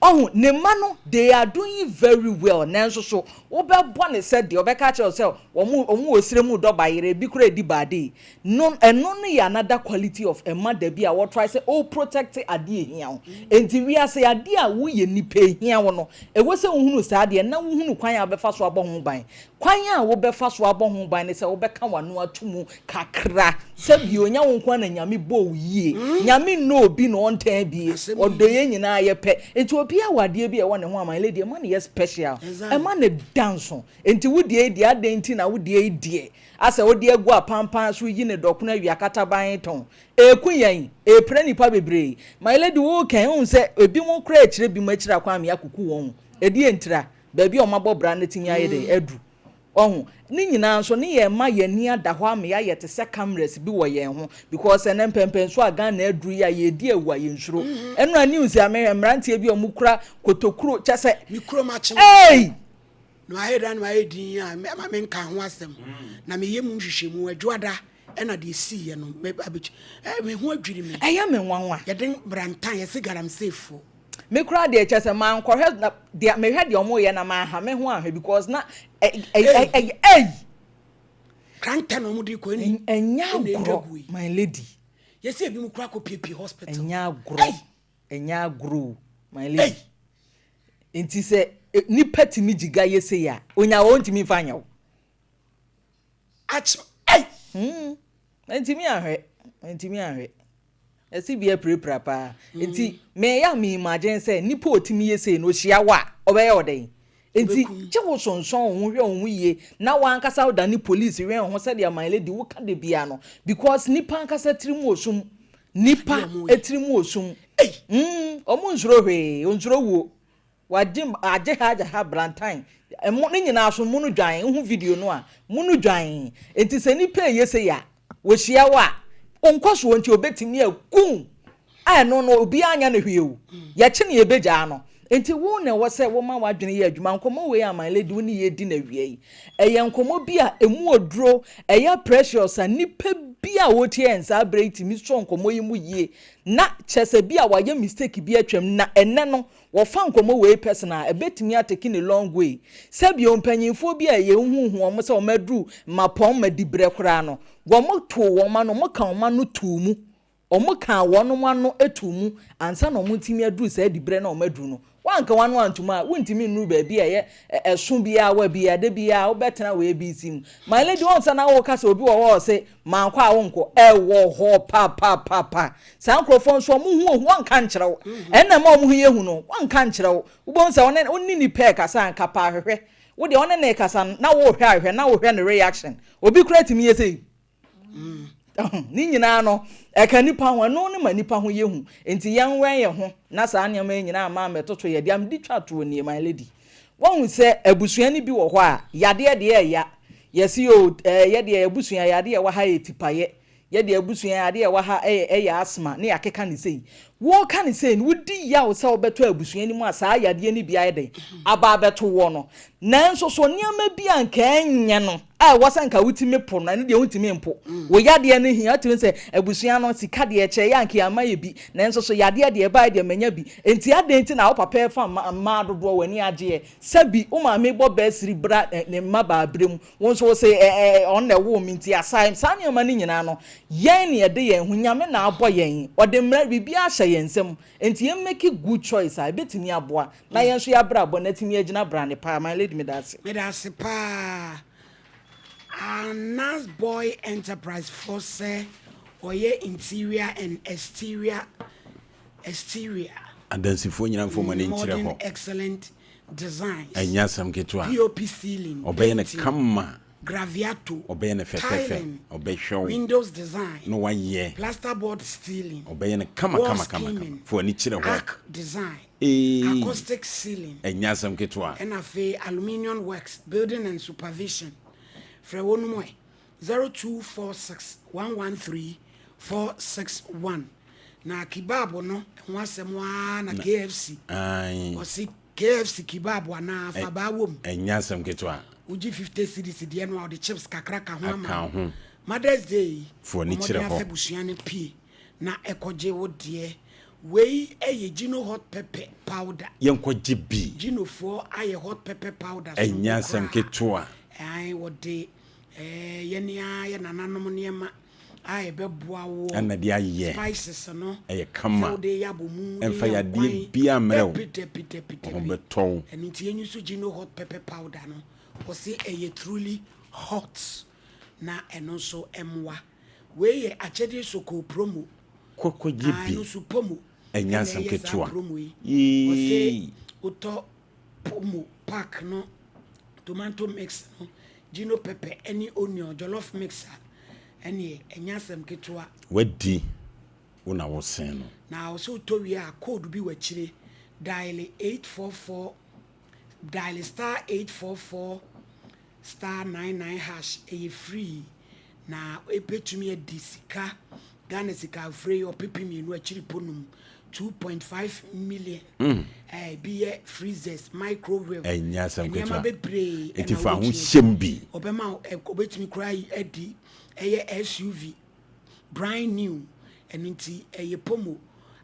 oh ne mano they are doing very well nanso so wo be bo ne said de obeka che yourself omu osire mu do bayire bi kura di bade no eno no ya another quality of a mother bi a wo try say oh protect ade ehia wo enti wi ase ade a wo ye nipa ehia wo no e wo se ohunu sa ade na wo hunu kwan a befa so abɔ ban kwan a wo befa so abɔ ban ne se wo beka wano atumu kakra se bi onya wo kwan na nyame bo yie nyame no obi no ontan bi odoye nyina ye pe enti obi awade bi e wo ne ho ama lady man ye special e man ne dance enti wodie di ade enti na wodie die asa wodie gu apampan so yi ne dokuna wi akata ban ton eku yen e pre nipa bebre my lady wo kan hu se ebi mo kra akire bi mo akira kwa me akuku won edi entira ba bi o mabɔ bra ne timi aye de adu ohun ni nyina nso ne ye ma ye ni ada ho am ya ye te se cameras bi wo ye ho because enen pempen so aga na adu ya ye di awu aye nsuro enu ani usi ame mrantie bi o mukura kotokuro chese mikro machi hey no aheda no ahedi ya ma me nka ho asem na me yemu hwehwemu adwoada ena de si ye no me abichi me ho adwiri me eya me nwanwa ye den brantan ye sigaram safo me kura de chese man kɔhwɛ na de me hwɛ de ɔmo ye na man ha me ho ahwɛ because na kranta no mudi ko ni enya agro my lady ye se bi mu kura ko PP hospital enya agro my lady enti se nipa timi jiga ye se ya onya wo ntimi fanya wo ach ntimi ahwɛ esi bia prepare pa enti me ya me imagine say nipa otimi ye say no hia wa obeye oden enti che wo sonson wo hwe wo ye na wan kasa wo da ni police hwe ho say dia my lady wo ka de bia no because nipa kasa tirimu osum nipa etirimu osum omu nsuro hwe onsuro wo wajim aje ha brantan emo ne nyina so munu dwan hu video no a munu dwan enti se nipa ye say ya wo hia wa onkoso nti obetimi akun no obi anya ne hwe o ye che ne ebeja no enti wo ne wo se wo ma wadwene ye adwuma nkomo we ya my lady wo ne ye di na hwe yi eye nkomo bi a emu oduro eye precious anipa bi a wo tie ensa break mi so nkomo yi mu yie na chese bi a wa ye mistake bi atwam na enne no wo fa nkomo we personal ebetimi ateki ne long way sebi ompanyimfo bi a ye huhu o mo se o madru mapon madibre kora no wo mo to wo ma no mo kan ma no tumu o mo kan wo no ma no etumu ansa no mo timi adru sa dibre na o madru no wanka wanu antuma wuntimi nru ba bi ye esun bi a wa bi ya de bi a wo betena we bi sim my lady won sa na wo kasa obi wo se man kwa wo nko wo ho pa san krofon so mu hu wanka nkyere wo enna ma mu hu ye hu no wanka nkyere wo wo sa onni ni pe kasa anka pa hwehwe wo de one na kasa na wo hwehwe na wo hwe ne reaction obi kura timi ye sei ni nyina no eka nipa ho no ne ma nipa ho yehu enti yan wen ye ho na saa nyama nyina ma metoto ye diam di twato ni my lady won se abusua ni bi wo ho a yade de ya yesi yo ye de abusua yade wa ha etipaye ye de abusua yade wa ha ya asma ne yakeka ni sei wo ka ni sei wudi ya wo se obeto abusua ni mu asa yade ni bia ye de aba beto wo no nanso so nyama bi anka enye no wasanka wutimi po na ne de wutimi mpo wo yade ne hia timi se abusua no sika de eche ya anka amaye bi nanso so yade de ba de manya bi enti ade enti na wo papa fa ma dodo wani age sabi o ma me bo basiri bra ne maba abrem won so se on na wo minti asai sane ma ne nyina no yen ne de yen hu nyame na abo yen ode mra bibia hye yen nsem enti yen make good choice a betimi aboa na yen so ya bra abo na timi agina bra ne pa my lady me dase pa Nas Boy Enterprise Force oye interior and exterior and then sifo nyina mfo mane nkyire ho excellent designs anya sam ketwa POP ceiling obey na kama graviato, obey ne fefe tiling, obey show windows design, no 1 year plasterboard steeling, obey ne kama wall kama scheming, for ni chire ho arc design, acoustic ceiling, enyasam ketwa NFA aluminium works, building and supervision. Frewonumoy 0246113461. Na kibabo no wasemwa na KFC. ai Osi KFC kibabo na fabawom. enyasam ketwa Uji 50 cedis de no the chips kakraka ho aka ama. ho Mother's Day for ni chire ho febusuane p na ekoje wo de wei eye gino hot pepper powder. yenko gibi Gino for aye hot pepper powder. enyasam ketwa ai wo de yenia ya nananom niema ai beboa wo ana de aye spices no eye kama so de yabomu emfa ya de bia mrew ho beton and nti enyu so gino hot pepper powder no o say eye truly hot na eno so emwa we ye achede soko promo koko gibi no so pomo enyasam ketwa o yi say uto pomo pack no tomato mix no gino pepper any onion jollof mixer any enyasem ketwa wadi una wo sen no na also to we a code bi wachire dial 844 dial star 844 star 99 hash e free na epetumi edisika Ghana sika free or pipi mi no achiri ponum 2.5 million be freezers microwave enyasam ketwa bebre etifa ho hyembi obema obetumi cry edi eye SUV brand new enunti eye pomo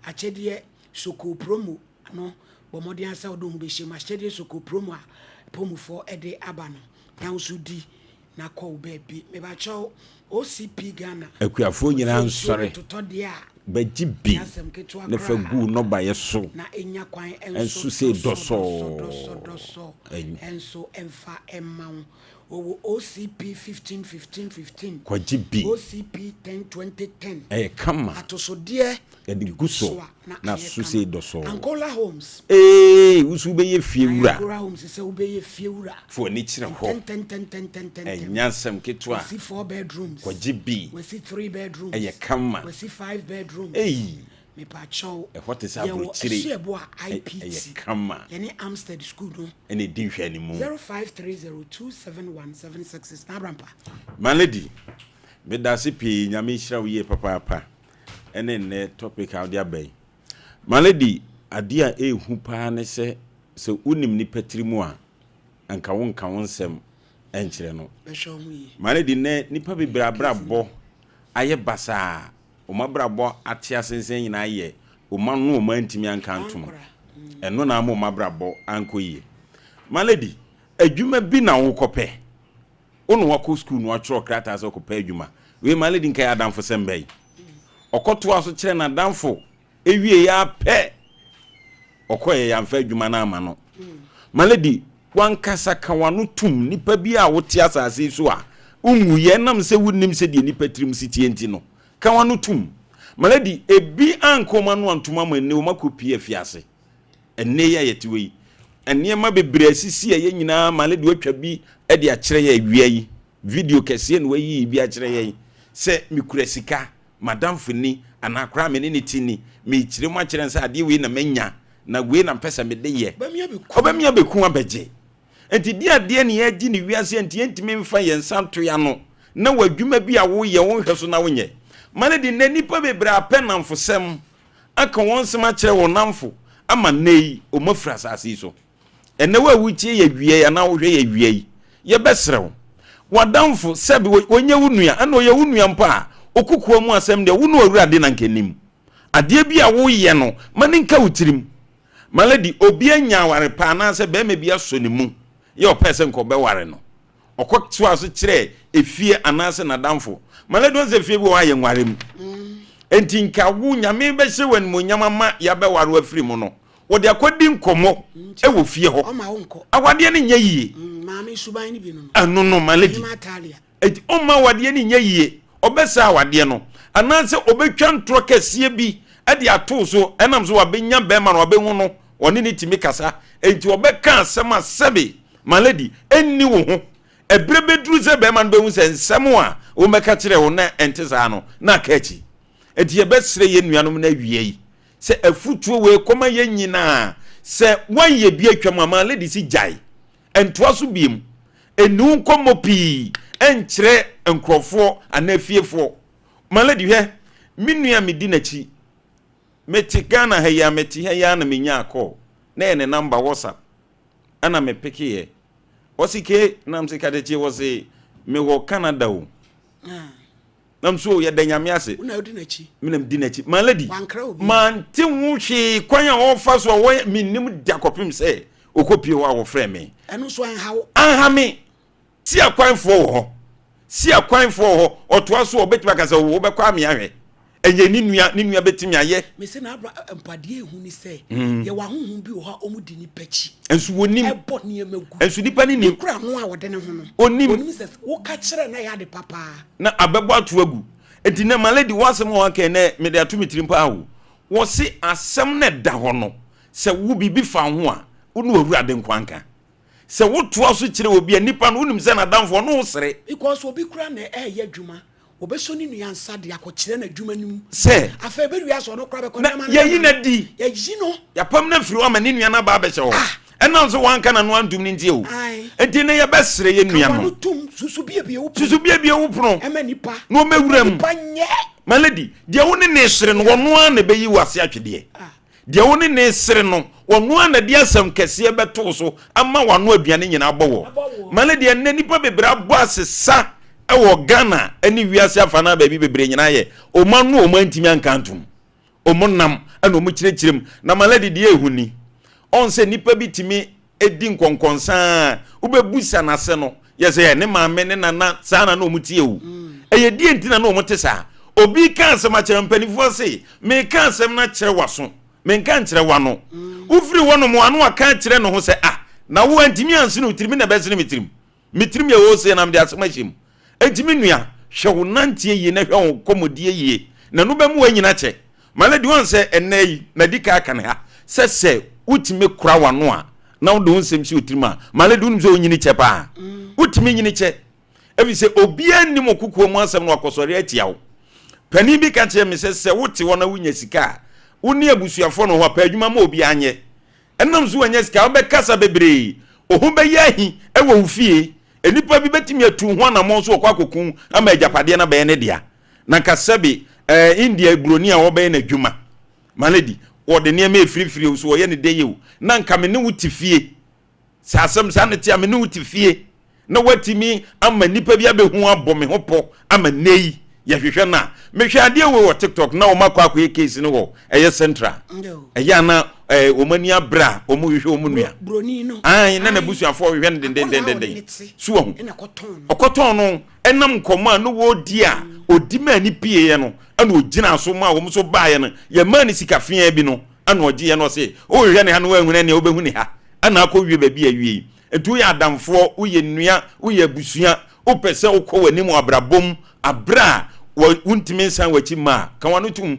achede soko promo no bomodi asa odom be shema achede soko promo a pomo for ede abano na usudi na call baby me ba chow OCP Ghana akuafo nyina nsore baji bi ne fa gu no ba yeso na enya kwan enso se doso enso emfa emma o OCP 15 kwaji bi OCP 10 kama atosodie edi guso na so se doso Angola Homes usu be ye fiewura Angola Homes se ubeye fiewura fo ni kire ho 10 enyasam ketwa we see 4 bedrooms kwaji bi we see 3 bedrooms kama we see 5 bedrooms me pa chow what is abro chire shebo IPT kama yani Amstead school no ene di hwa ni mu 0530271766 na brampa malady me da se pi nyame hira wo ye papa ene ne topic audio bay malady ade a ehu pa ne se unim ni patrimu a anka wonka wonsem enkyere no be show mu yi malady ne nipa bebrabra bo aye basa o mabrabo atia sensen nyina ye o manu o mantimi anka ntom eno na mo mabrabo anko ye malady adwuma bi na wo kope ono wako school no atro krata so kope adwuma we malady nkai adamfo sembai okoto aso kire na adamfo ewie ya pe okoye ya mfa adwuma na ama no malady wankasa ka wano tum nipa bi a wote asase so a unwu ye nam se wunim se de nipa trim sitie enti no ka wano tum malady ebi ankoma no antuma ma ne o makopi afiase enne ya yetiwe enne ma bebre asisi ye nyina malady watwa bi e de akire ya awia yi video kese ne wayi bi akire ye se mikura sika madam funi anakra me ne tini me kire mu akire nsa ade we na manya na we na pesa me de ye obamia beku abeje enti dia de ne ya gi ne wiase enti entime mfa ye nsanto ya no na wadwuma bi a wo ye wo hwe so na wonye malady ne nipa bebre apenamfosem aka wonsem akire wo namfo ama nei o mafra asase so ene wa wutie ye wie ya na wo hwe ye wie ye besrew wadamfo sebi onye wunua ana oye wunua mpa okukuwa mu asem de wunu awurade na nkenim ade bi a wo ye no mane nka wutirim malady obi anya ware pa na se be me bia so ne mu ye o pese nko be ware no okotwa aso kire efie anase na damfo malady on se fie bi wo aye nware mu enti nka wu nyame be hye wan mu nyamama ya be ware afiri mu no wo de akodi nkomo e wo fie ho awade ne nya yie maami suban ni bi no anu no malady enti o ma wade ne nya yie obesa awade no anase obetwa ntro kese bi ade ato so enam so wabenya be ma no wabehu no one ne timi kasa enti obeka asema sebe malady enni wo ho ebrebe duru ze be man be hu se nsem a wo meka kire wo na ente saa no na ka chi enti ye besire ye nuanom na wie yi se afutuo we koma ye nyina se wan ye bi atwam ama lady si jai entoa so biem enu nkomo pi enkyere nkrofo anafiefo maladi hwe minua medi na chi meti Ghana ha ya meti ha ya na menya akọ na ene number WhatsApp ana me peke ye osike nam se kadeche wose me wo Canada o nam so ye danyame ase una odi na chi minam di na chi maladi man ti nwuhwe kwan a ofa so wo minnim diakopim se okopie wa wo frɛ me eno so anha me si akwanfo ho si akwanfo ho otoa so obetima kasa wo bekwa me ahwe enye ni nua betimi aye me se na abra empade ehu ni se ye wa honhom bi wo ha omudi ni pachi ensu wonim ebo ne emagu ensu nipa ni nim kura no a wode ne ho no onim se wo ka kire na ya de papa na abebo ato agu enti na maladi wasem ho aka na me de ato mitrim pa wo wo se asem na da ho no se wo bibi fa ho a unu awurade nkwanka se wo toa so kire obi nipa no unim se na damfo no sere because obi kura na ya adwuma obeso ni nua nsa de akokire na adwuma nim se afa be dua so no kura be ko na yeyi na di yeyi no ya pam na firi wa ma ni nua na ba be che ho ena nso wanka na no antum ni ntie o enti ne ye besere ye nua no susu bie wo puno ema nipa no mewuram panye maladi de woni ne sere no wono an na be yi wase atwede de woni ne sere no wono an na de asam kese beto so ama wano aduane nyina bowo maladi enne nipa bebra bo asesa ewo Ghana ani wiase afana ba bi bebre nyina ye o manu o mantimi ankantum o monam ana o mu kirekirem na maladi de ehuni on se nipa bitimi edi nkonkonsa ubebusa na se no yese ne maame ne nana sana na o mutie wu eye die ntina na o mutesa obi ka asem a kire mpanifo se me ka asem na kire waso me nka kire wano ufiri wono mo anu aka kire no ho se na wo antimi anse no utirimi na besene mitirim ye wo se na mde asem achim entimi nua hwe wo nantie yi na hwe wo komodie yi na no be mu wanyina che maladi won se enai na dika aka ne ha se utimi kura wano a na wo do nsem si utirima maladi unum se onyini che pa utimi nyini che ebi se obi anim okukuo mu asem no akosori atia wo pani bi ka che me se wote wona wunya sika woni abusuafo no ho pa adwuma ma obi anye enam so wanya sika wo be kasa bebre ohu be yahi ewo ufie enipa bi betimi atu ho na mo so okwakoku ama ajapade na be ne dia na kasabi India broni a wo be na adwuma maledi wo de ne ma efirifiri so wo ye ne deyewu na nka me ne wutifie sasem sa ne tia me ne wutifie na watimi ama nipa bi abehu abo me ho po ama nei ya hwehwe na me hwe ade wo TikTok na o makwa akwa case ne wo eye central eya na o mani abra o mu hwehwe o mu nua broni no na busuafo hwehwe ne den so ho okoton no enam nkomo a no wo di a odi mani pie ye no ana ogina so ma wo so baaye no ya mani sikafia bi no ana ogi ye no se o hwehwe ne ha no wanhuna ne obehu ne ha ana akọwie ba bi awie etu ya adamfo uye nnua uye busua upese ukọ wanimu abrabom abra wuntimi nsan wachi ma kan wanu tum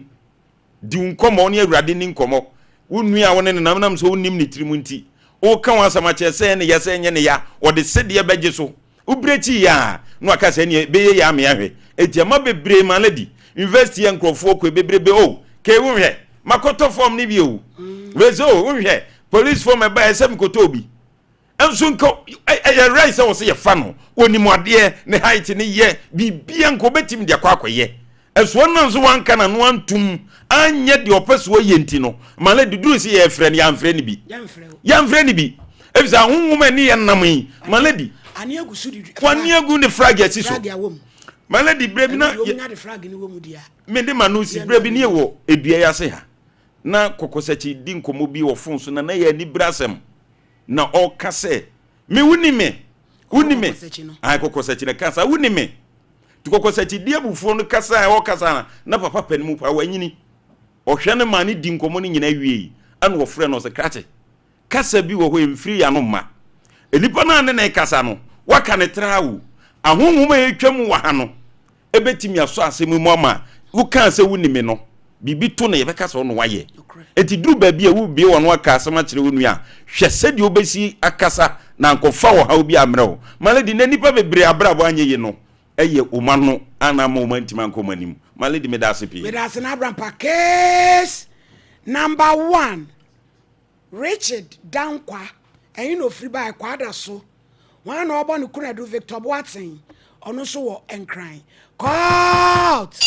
di nkomo ne awurade ni nkomo wonnua wone ne namnam so wonnim ne tirimu nti o kan wasama chese ne yese nye ne ya wode sede beje so ubrechi ya no aka se ne beye ya me ahwe etiama bebre maladi university ya nkrofo ko bebrebe o ke wonhwe makoto form ne bi o wezo wonhwe police form e ba esem kotobi enso nko e rise wo se ye fa no wonimu ade ne height ne ye bibia nko betim de akwakoye eso nanso wanka na no antum anye de opeso ye nti no mala duduru se ye frɛ ne yamfrɛ ne bi yamfrɛ ne bi ebisa honhom ne ye nam yi mala di ani agusu di kwani agu ne frag ya siso mala di brebi na de frag ni wo mu dia me de manusi brebi ne wo edua ya se ha na kokosachi di nkomo bi wo fonso na ye ni brasem na o kase me wunime ai kokosachi na kasa wunime tukokosachi di abufuo no kasa o kasa na papa panimu pa wanyini o hwe ne ma ne di nkomo no nyina wie ana wo frɛ no se krache kasa bi wo ho emfiri ya no ma enipa na ne kasa no waka ne trawo ahonhom a etwam wa ha no ebetimi aso asemu mu ama wo kan se wunime no bibi to na yebeka so no waye eti duru ba bi a wo bi wono aka asama kire wo nua hwe sedi obesi akasa na nkofa wo ha obi amrewo maledi na nipa bebre abrabo anyeye no eye uma no ana ma uma ntima nkoma nim maledi me da asepi me da ase na abrampa case number 1 Richard Dankwa and no free by kwada so one obo no kuna do Victor Boatin ono so wo enkran court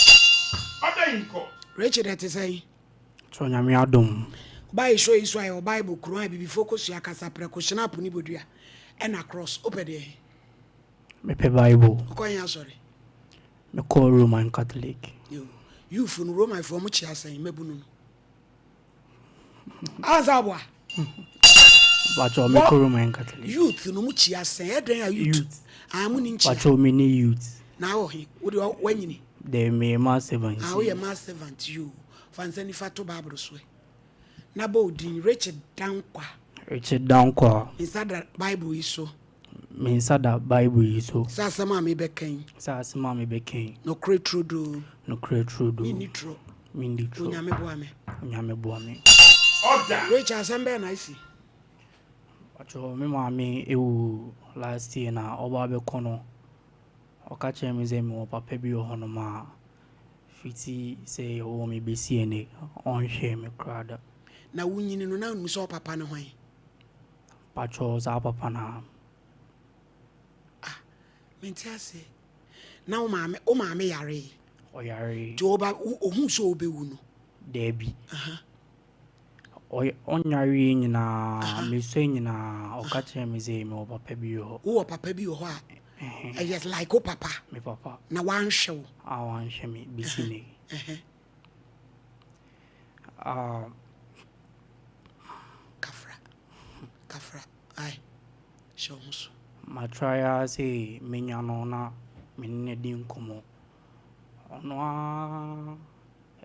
Richard that is say so nyame adom by show is why your Bible kuro bibi focus ya kasa prekoshina puni bodua and across opede me pe Bible ko yan sorry me call Roman Catholic you from Roman from chi asan mebunu azabwa bacho me call Roman Catholic youth no mu chi asan eden ya youth amu ni nchi bacho me ni youth na o he wo de wanyini they me ma servant we are ma servant you fansani fato Bible so na bo din Richard Dankwa inside the Bible iso me inside the Bible iso sa sama me bekan no create true me nitro nyame boa me order Richard asembe na isi bacho me ma me ewu last year na oba be kono okache me ze me papa bi ho no ma fiti say o me besi ene on hwe me krada na wunyini no na nso papa ne hwan pacho za papa na mentiase na o maame yare o yare joba o hu so obewu no debi o onyare nyina me so nyina okache me ze me papa bi ho wo papa bi ho a yes like o papa me papa na wan hwe wan hwe me bisi ne kafra ai shonso matraya say menya no na menne di nkomo ono a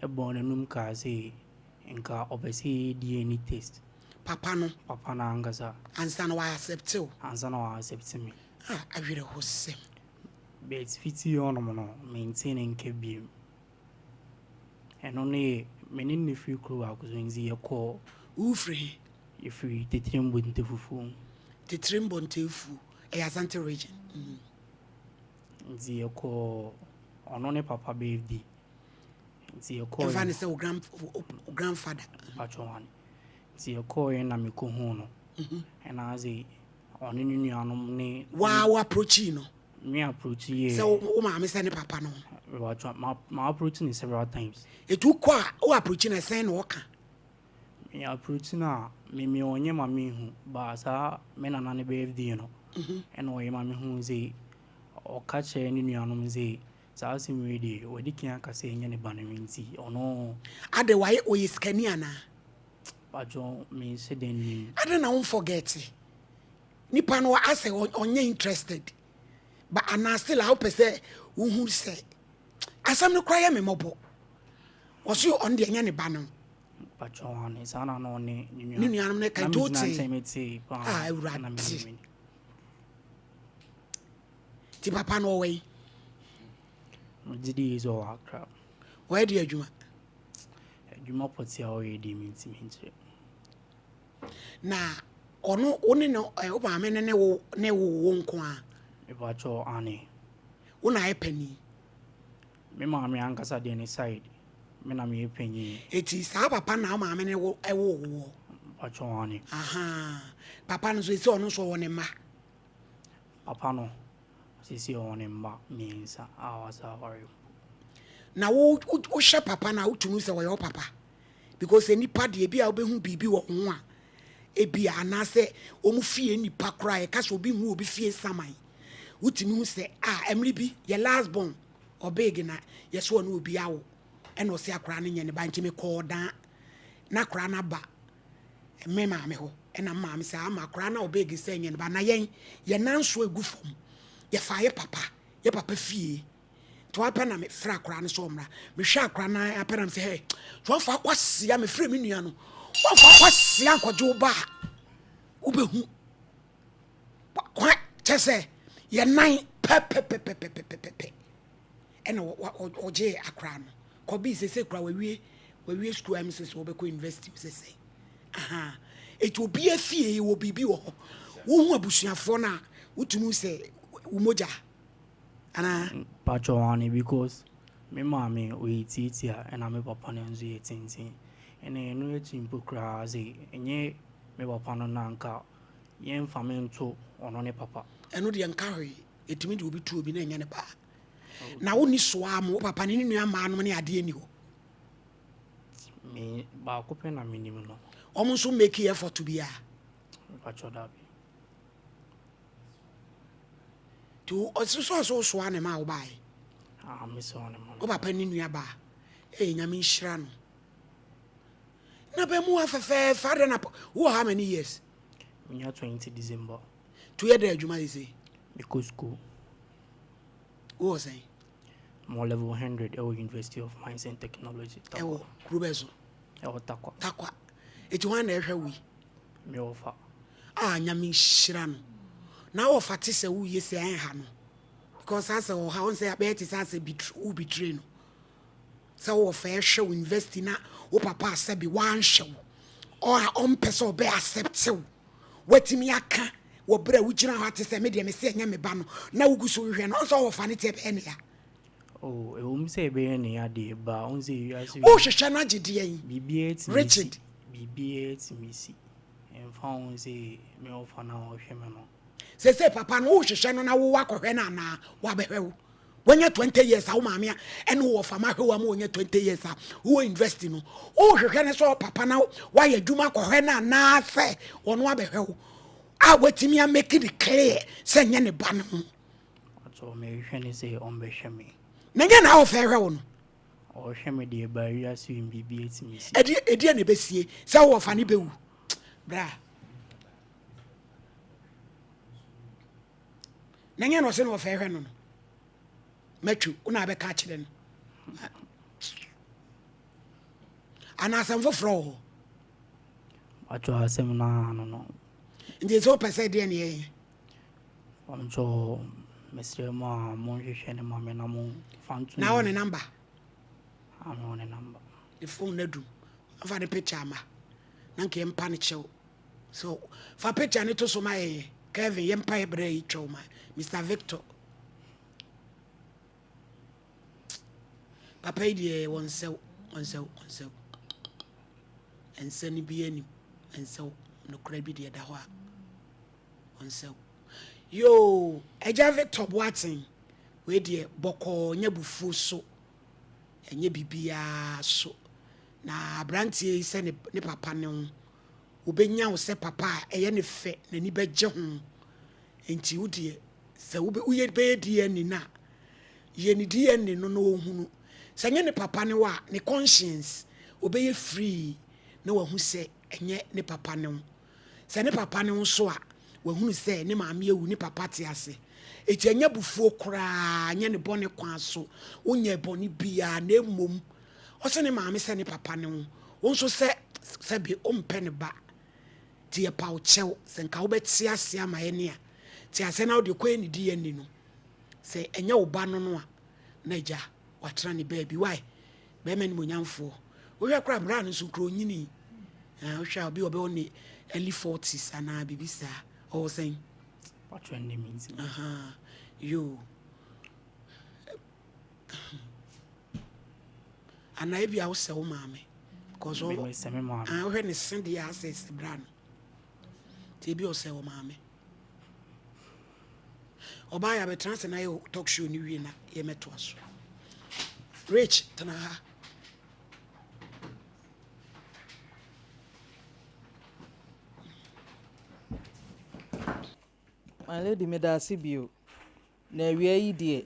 ebon enum ka say nka obesi di any taste papa na angasa ansa na wa accept me awire hosem bet fiti ono no maintain nke bi eno ne menin ne free crew akuzo nzi yeko ufre ifri tetrimbo ntefu Asante region nzi yeko ono ne papa birthday nzi yeko even say o grandfather pachowan nzi yeko na meko no ena azi ono ni nuanom ne wa approach no me approach ye so o ma me say ne papa no my approach ni several times etu kwa o approach na say no oka me approach na me onye ma me hu ba sa me na na ne birthday no eno ye ma me hu ze o ka che ni nuanom ze sa asim ready o di kan aka se nye ne ba na nti ono ade waye o yiskani ana bajo me se den ni ade na won forget nipa no ase onye interested but ana still how pese who say asam no kwaya me mobo oso on de nya ne ba no bajo ane sana no ne ni nuanom ne kan toti na ti papa no way Jidi is all crap. Where do you put your way, minti. Na ono oni no o ba me ne wo nko a e ba cho ani una e pani me ma me ankasa de ni side me na me panyi eti sa papa na ma me ne wo ba cho ani aha papa no so isi ono so wo ne ma papa no sisi on ne ma means hours are na wo hye papa na utunu se wo yo papa because enipa de bi a obehu bibi wo ho a ebi anase omu fie nipa kra e ka so bi hu obi fie saman utimi hu se emri bi ye last born obeg na ye so no obi awo e no se akra ne nye ne ba ntimi call dan na kra na ba me ma me ho e na ma me se ama kra na obeg se nye ne ba na ye nanso egu fom ye fa ye papa fie to apa na me fra kra ne so mra me hwa kra na apa na me se he to fa kwasia me fra me nua no wa fa kwasia kwajo ba ubehu kwa chese ye nan pe ena oje akra no ko bi se kra wawie we we school am say we be ko university say aha it will be a fee will be wo hu abusuafo na wotumu say wo moja ana Pacho wani because me mami we titia and me papa ne nzo ye tintin ene no ye chimpo kra say enye me papa no nanka ye mfame nto ono ne papa eno de encourage etimi de obi tu obi na enye ne ba na wo ni so am wo papa ne nua ma no ne ade ani ho me ba ko pe na minimum no omo so make effort to be a Pacho da bi to so ane ma wo bai me so ne mo wo papa ne nua ba nyame nhira no na be mu afefe father na wo how many years me 20 December to ye da adwuma say because school wo say more level 100 at University of Mines and Technology ewo krubezo takwa eti wan na ehwe wi me ofa nyame nhira no na wo fate se wo ye se an ha no because as o ha on say abet is as betray no so wo fa hwe university na wo papa asabi wan hwe o a on person be accept you wetimi aka wo bra wo gina ho ate se me de me se nya me ba no na wo guso hwe no so wo fa ne te be ne ya say be ne ya de ba on say you as wo hwehwe na gide yin BB8 Richard BB8 misi en fa on say me ofa na o hwe me no say papa no wo hwehwe no na wo akɔhwɛ na na wa behwe wo wonya 20 years a wo maame a ene wo fa ma hwe wa ma wonya 20 years a wo invest no wo hwehwe ne so papa na wa ya dwuma akɔhwɛ na na sɛ wono abehwe wo a wetimi a make it clear sɛ nya ne ba no so me hwe ne say on be hwe me na nya na wo fa hwe wo no o hwe me de ba wi aso in BB8 misi edi na besie sɛ wo fa ne bewu bra na nya no se no fa hwe no matchu una be ka kire no ana asem foforo acho asem na no ndi so pese de ne ye amcho mesre ma mo hwehwe ne ma me na mo fantu na one number am one number the phone na dum afa the picture ma na nke mpa ne chew so fa picture ne to so ma ye Kevin ye mpa e bra yi chew ma Mr Victor papa idie wonsew ensani bi ani ensew no kra bi de da ho a wonsew yo eja Victor Boatin we de boko nya bufu so enye bibia so na abrantie se ne papa ne obenya wo se papa eye ne fe na ni beje ho enti wo de se wo ye be de ani na ye ni de ani no no hunu sanye ne papa ne wa ne conscience obeye free na wahu se enye ne papa ne se ne papa ne so a wahunu se ne maame ewu ne papa te ase eti enya bufuo kura anya ne bone kwa so onya bone bia na emom o se ne maame se ne papa ne wo so se bi ompe ne ba ti e pa o chew se nka wo beti ase ama ye ne a ti ase na wo de kwa ni di ani no se enya wo ba no no a na ja watra ne baby why be men monyamfo wo hwe kra bra no so kro nyini wo hwe obi obe oni early 40s ana bibisa o saying what when they means you ana ebi a wo se wo maame because o me se me maame wo hwe ne send ya access bra no ti bi o se wo maame oba ya be trans na yo talk show ni wi na ye meto aso Rich tanaha my lady me da sibio na wiye yi die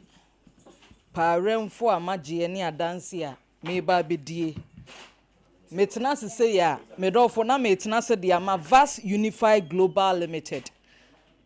paremfo amagie ne adanse a me ba bedie metena sese ya me dofo na metena se de ama Vast Unified Global Limited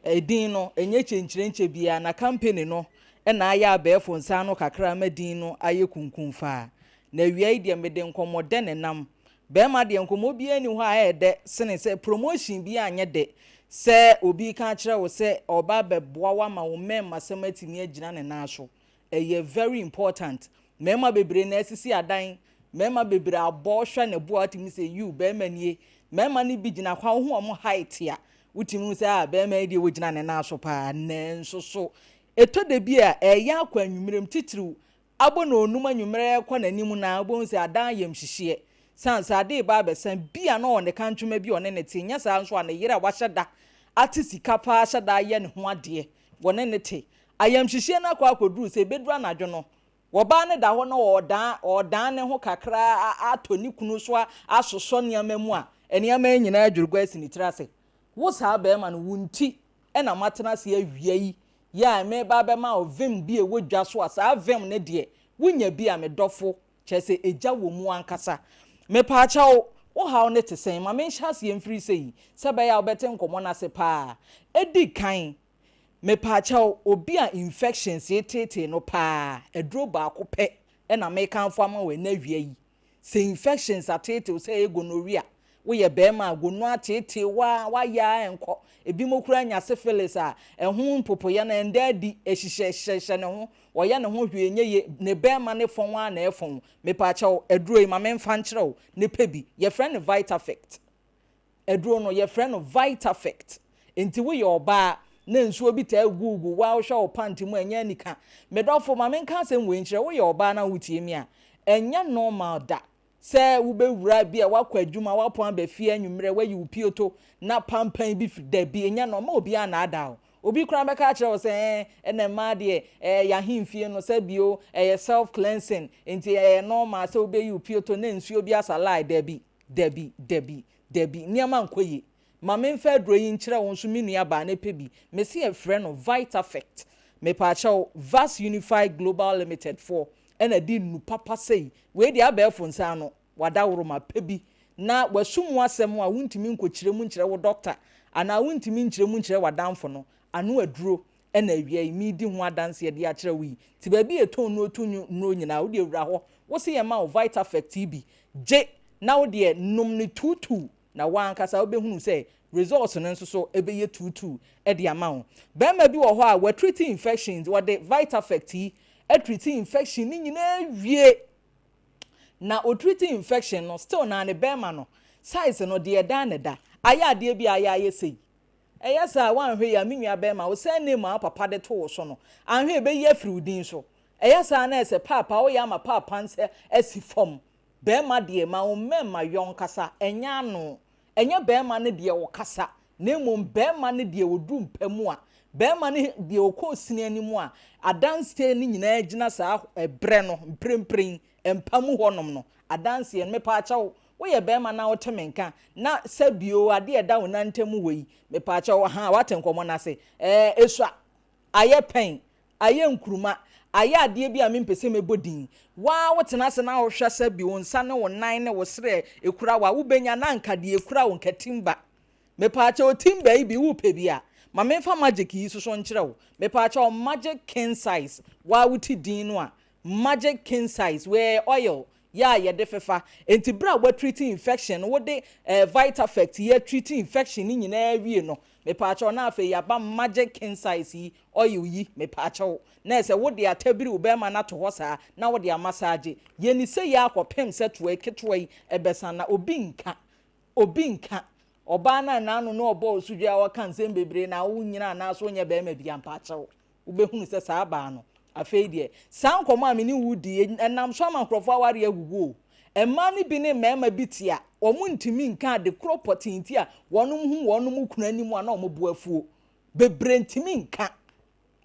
edin no enye chenchirenche bia na company no na aya abefo nsa no kakra madin no aye kunkunfa na wiai de mede nkomode ne nam be ma de nkomo bia ni ho a ede sene se promotion bia anye de se obi ka kire wo se oba beboa wa ma wo mem asemati ni agina ne na so eye very important mema bebre na asisi adan mema bebre abo hwa na bo atimi say you bema nie mema ni bi gina kwa ho omo height ya wutimi say bema die wo gina ne na so pa na nso so eto de bi a eya akwa nwumerem titiriw abo na onum anwumere kwa nanim na abo say adan yam hihie sansa ade ba besan bia na on ne kantwuma bi on ne te nya sa nso a ne yere wahyeda ati sika pa hyeda ye ne ho ade wone ne te ayam hihie na kwa akoduru say bedura nadwo no woba ne da ho na odan ne ho kakra atoni kunu so asoso niam mu a eniam nyina adwurugwa asini tirase wo sa ba ma no wunti e na matena se awia yi ya me ba be ma ovim bi e wodwa so asa avim ne de wunya bi a me dofo chese eja wo mu ankasa me pa acha wo ha ne te sen ma me nhya se mfiri sei se ba ya obete nkomo na se pa edi kan me pa acha obi a infections etete no pa edro ba akopɛ e na me kan fo ama we na wia yi se infections atete se gonorrhea wo ye be ma gonu atete wa ya enko ebi mokura nya syphilis a ehun mpopoye na ndadi ehihye ne ho oye ne ho hwe nye ne be ma ne fon wa na efon me pa acha edro yi ma me mfa nkyerɛw ne pebi ye friend Vitafect edro no ye friend Vitafect enti wo ye oba na nsuo bi ta gugu wa wo hwa wo panty mu enya nika me dofo ma me nka asem we nkyerɛ wo ye oba na wutie mi a enya normal da se wo be wura bi a wakwa adwuma wapon ba fie anwumre wa yi upioto na pampan bi da bi enya normal obi a na ada obi kura be ka kire wo se ene ma de ya himfie no se bio self cleansing enti normal se obi yi upioto na nsuo bi asalai debi niama nkoye ma me mfa dro yi nkire won so menua ba na pebi me se e frɛ no Vitafect me pa chaw Vast Unified Global Limited for ena di nu papa sei we di abefo nsa no wada woro ma pebi na wasum wasem a wuntimi nkokyire mu nkire wo doctor ana wuntimi nkire mu nkire wadamfo no anu aduro ena awia mi di ho adanse de a kire wi ti ba bi eton no otunyu no nyina wo di ewura ho wo se ye ma Vitafect bi je na wo de num ni tutu na wankasa obehunu say results no nso so ebeye tutu e de amount be ma bi wo ho a we treat infections what the Vitafect e treat infection ni nyina wie na o treat infection no still na ne be ma no size no de da ne da aya de bi aya sei eyesa wan hwe ya menua be ma wo say name a papa de to so no anhwe be ye free udin so eyesa na ese papa wo ya ma papa nse esi form be ma de ma wo memma yon kasa enya no enya be ma ne de wo kasa na mum be ma ne de wo du mpamu a be ma ne de wo ko sini animu a adanse ni nyina agina sa ebre no mprempren empamu honom no adanse me pa acha wo ye be ma na wo temenka na sabio ade eda wo nantemu wei me pa acha wo ha watenkomo na se esua aye pen aye nkuruma aye ade bi a mempese mebodin wa wotena se na wo hwa sabi wo nsa ne wo nan ne wo sere ekura wa wo benya na nka de ekura wo nkatimba me pa acha o timba ibi wo pebi a ma memfa magic yi so nkyerɛ wo me pa acha o magic king size wa wuti din no a magic king size we oil ya ye de fefa enti bra wa treating infection wo de Vitafect ye treating infection ni nyina wie no me pa acha na afa ya ba magic king size yi oil yi me pa acha na ese wo de atabiri wo be ma na to hosa na wo de massage ye ni se ya akopem se to eketwa yi ebesa na obi nka oba na anu no obo osudwa wa kan sem bebre na wo nyina na so nya be ma bia mpa acha wo be hunu se sa ba no afei de san komo amini wudi enam so amankrofo aware agugu emma ni bi ne mema bitia omu ntimi nka de cropotinti a wonum kunanimu a na omobu afuo bebre ntimi nka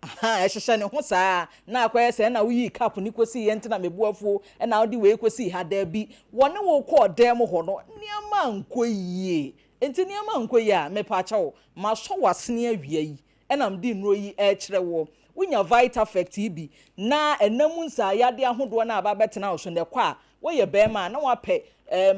aha ehhehye ne ho saa na akoye se na wuyi cap ni kosi ye ntina mebu afuo na wodi we kosi ha da bi wone wo ko dem ho no niama nkoyie enti niama nkoyie a mepa acha ma so wasene awia yi enam di nro yi kire wo wunya Vitafect ibi na enamu nsa yade ahodo na aba betena wo so ne kwa wo ye be ma na wape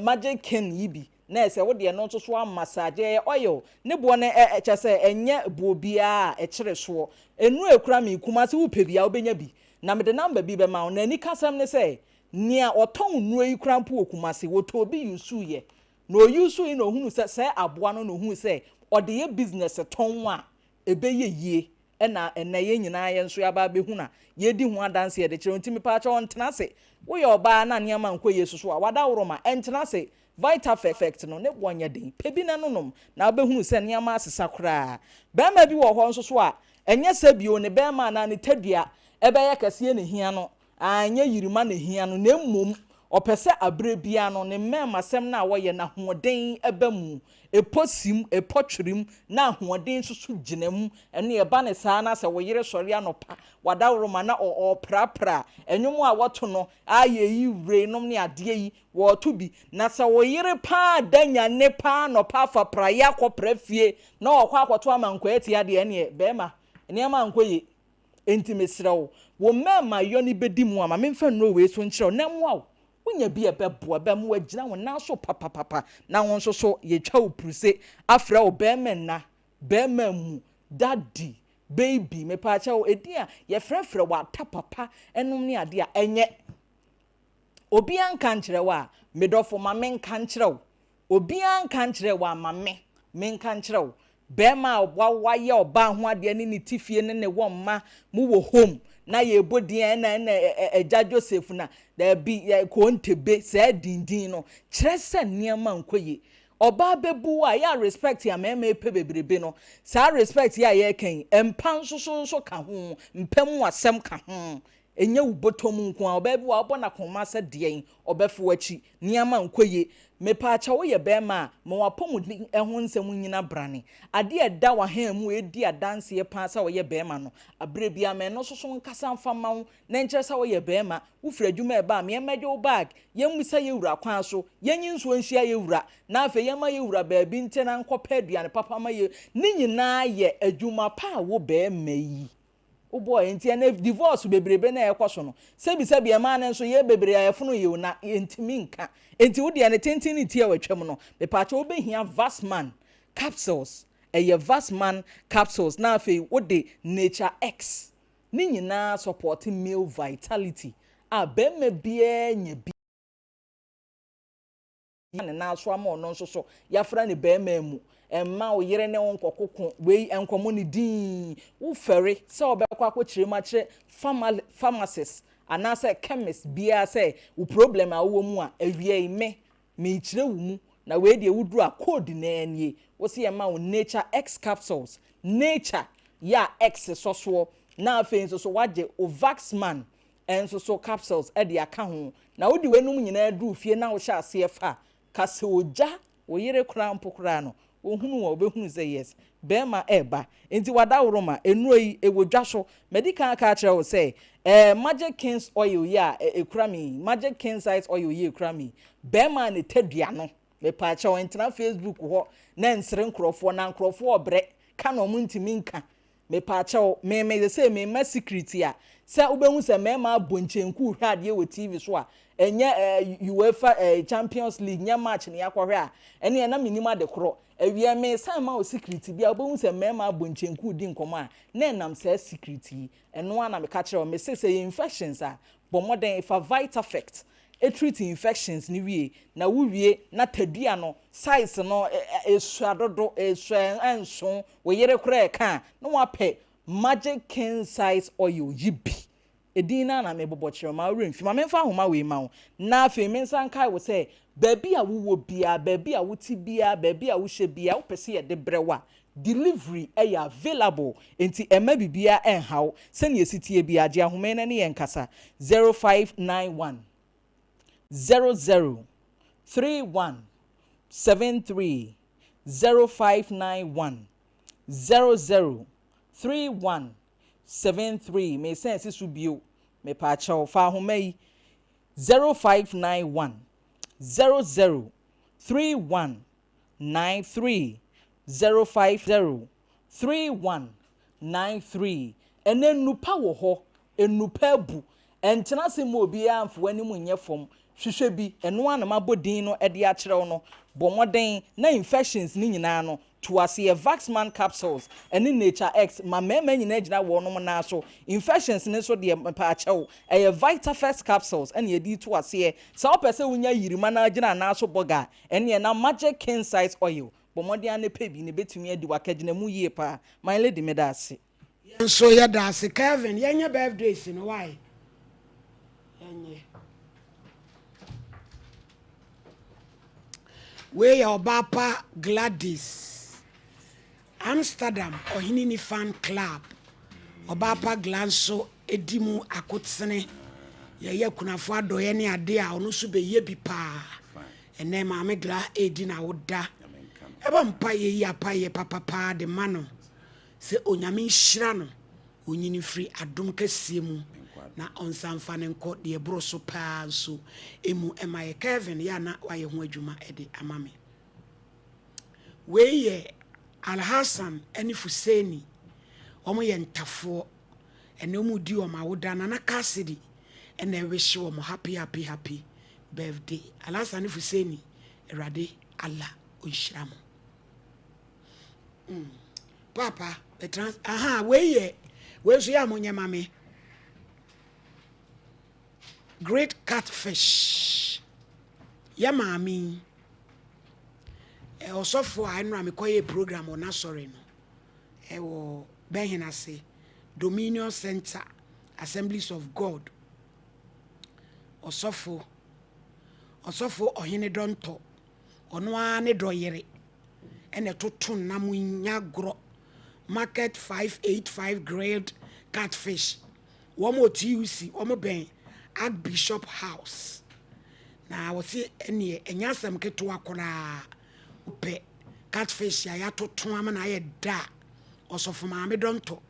magic king ibi na ese wo de no nso so massage oil ne bo ne chese enye bo bia kire so enu ekura mi kuma se wo pe bia wo benya bi na me de number bi be ma wo na ni kasam ne se nia oton nu yi kura mpo okuma se wo to bi yusu ye no yusu no hunu se aboa no hunu se o de ye business ton a ebe ye yie ɛna ɛnɛ yɛ nyinaa yɛ nso yaba behu na yɛdi ho adanse yɛde kyerɛ ntimi pa kyɛ ɔntena se woyɛ ɔbaa na nneɛma nkɔ yɛ soso a wada woroma ɛntena se vital effect no ne wɔnyɛ den pebi na nonom na wobɛhunu sɛ nneɛma asesa koraa bɛrima bi wɔ hɔ nso so a ɛnyɛ sɛ bio ne bɛrima na ne tadua ɛbɛyɛ kɛseɛ ne hia no anyɛ yirima ne hia no na mmom ɔpɛ sɛ abrɛ bia no ne mmarima sɛm na wɔyɛ na hoɔden ɛbɛ mu eposim epotwirim na hoɔden nso so gyina mu ɛne ɛba ne saa na sɛ wɔyere sɔre anɔpa wadaworoma na ɔprapra ɛnwom a wɔto no ayɛ yi wure nom ne adeɛ yi wɔto bi na sɛ wɔyere paa danya ne paa nɔpa afa praya akɔpra fie na ɔkɔ akɔto amankɔ ati adeɛ ne bɛrima nneɛma ankɔ ye enti mesrɛ wo mmarima yɔ ne bɛdi mu ama memfa nnuro wei so nkyerɛ na mmoa wonya bi ɛbɛboa bɛmo agyina wo na so papapapa na wo nso so yɛtwa wo puruse afrɛ wo bɛrima na bɛrima mu daddy baby me pa kyɛ wo edi a yɛfrɛfrɛ wo ata papa ɛnom ne ade a ɛnyɛ obi anka nkyerɛ wo a medɔfo ma menka nkyerɛ wo obi anka nkyerɛ wo ama menka nkyerɛ wo bɛrima a wayɛ ɔba ho adeɛ ne ne tifie ne ne wɔ mma mu wɔ home na ye bodian na eja Joseph na da bi ko ntebe se dindin no kyerɛ sɛ nneɛma nkoye oba bebu a ya respect ya mema epe bebrebe no sa respect ya ye kan empa nso ka ho mpam asɛm ka ho enye ubotom nko a oba bi wa obɔ na koma sɛ deɛn obɛfo achi nneɛma nkoye mepa acha wo ye bɛma ma wapom ɛho nsɛm nyina brane ade ɛda wa han mu edi adanse ye pa sa wo ye bɛma no abre bia me no soso nkasa mfa ma wo na nkyerɛ sa wo ye bɛma wo fra adwuma ɛba me emɛgye wo bag yemu sa ye wura kwan so yenyi nso nhia ye wura na afa yema ye wura ba bi nte na nkɔpɛ aduane papa ma ye ni nyina ye adwuma pa wo bɛma yi o boy enti na divorce bebrebe na ekoso no sebi e ma na nso ye bebre ayefo ye na entimi nka enti wo de ne tenten ni tie watwam no me pa cha wo behia Vasman capsules Vasman capsules na afi wo de Nature X ni nyina support male vitality a bema bia nya bi na so ama ono nso so yafra ne bema mu emma wo yere ne wonkokoko we enkomo ne din wo fere se obekwa akokyire ma kire pharmacist anase chemist bia se wo problem a wo mu a awie me kire wo mu na we de wuduru a code na anie wo se emma wo Nature X capsules Nature ya X so na afen so waje o Vaxman enso so capsules e de aka ho na wo de wenum nyina duru fie na wo hya ase fa kase oja wo yere kura mpokura no ohunu wo behunu say yes bema eba enti wada woroma enuro yi ewodwa so medical ka kire wo say Magic Kings oil ya ekura mi Magic King size oil ye ekura mi bema ne tadua no me pa cha wo entra Facebook ho na nsere nkrofo na nkrofo obre ka no mu ntimi nka me pa cha wo me say me ma secret ya se ubehu se mema abonchenku hwade wo TV so a enye UEFA Champions League nya match ne yakohwe a ene na minima de kro awie me san ma o secret bia obehu se mema abonchenku di nkomo a na enam se secret eno ana me ka kire o me say infections a bo modern fa vital effect treat infections ni wie na wo wie na tadua no size no esuadodo enso wo yere kra e ka na wape Magic King size oil yibi edina na me bobochiro ma remfi ma memfa homa we ma wo na afi me nsan kai wo say baabi a wo bia baabi a wo ti bia baabi a wo hye bia wo pese ye de brewa delivery e available enti ema bibia enhaw se ne esitie bia age ahome na ne yenkasa 0591 00 31 73 0591 00 3173 me sense subio me pa cha fa homai 0591 00 3193 050 3193 ene nupa wo ho enupa bu entena se mo obi amfo animu nye fom hwehwe bi eno ana mabodin no ede a kire no bomoden na infections ni nyina no to ase Vaxman capsules ene Nature X ma mema nyina gina wo no na so infections ne so de pa achew Vital First capsules ene edi to ase sa opese wunya yirima na gina na so boga ene na Magic King size oil bomoden ane pe bi ne betumi adi wakagina mu yie pa my lady medase So yeah, that's Kevin. Your birthday is in why? Where your Bapa Gladys Amsterdam Oheneni fan club Obapa Glanso Edimu Akotsene ye kunafo adoye ne ade a ono so be ye bi pa ene ma me gla edi na woda eba mpa ye yi apa ye papa de mano se onyame nhira no onyini free adom kasie mu na onsamfa ne nko de ebro so pa so emu ema ye Kevin ya na wa ye ho adwuma ede amame we ye Alhassan eni Fuseni omo ye ntafo ene mu di o ma woda na kasidi ene wish wo mo happy birthday Alhassan Fuseni erade Allah onhiramo papa betrans we so ya monye mame great catfish ya mami osofo anura me koye program ona sorry no wo behina se Dominion Center Assemblies of God osofo ohene donto ono ane doyere ene totun na munya gro market 585 grade catfish womo TUC womo ben Archbishop House na wosi ene enyasam keto akora pe catfish ya totun ama na ye da osofo maame donto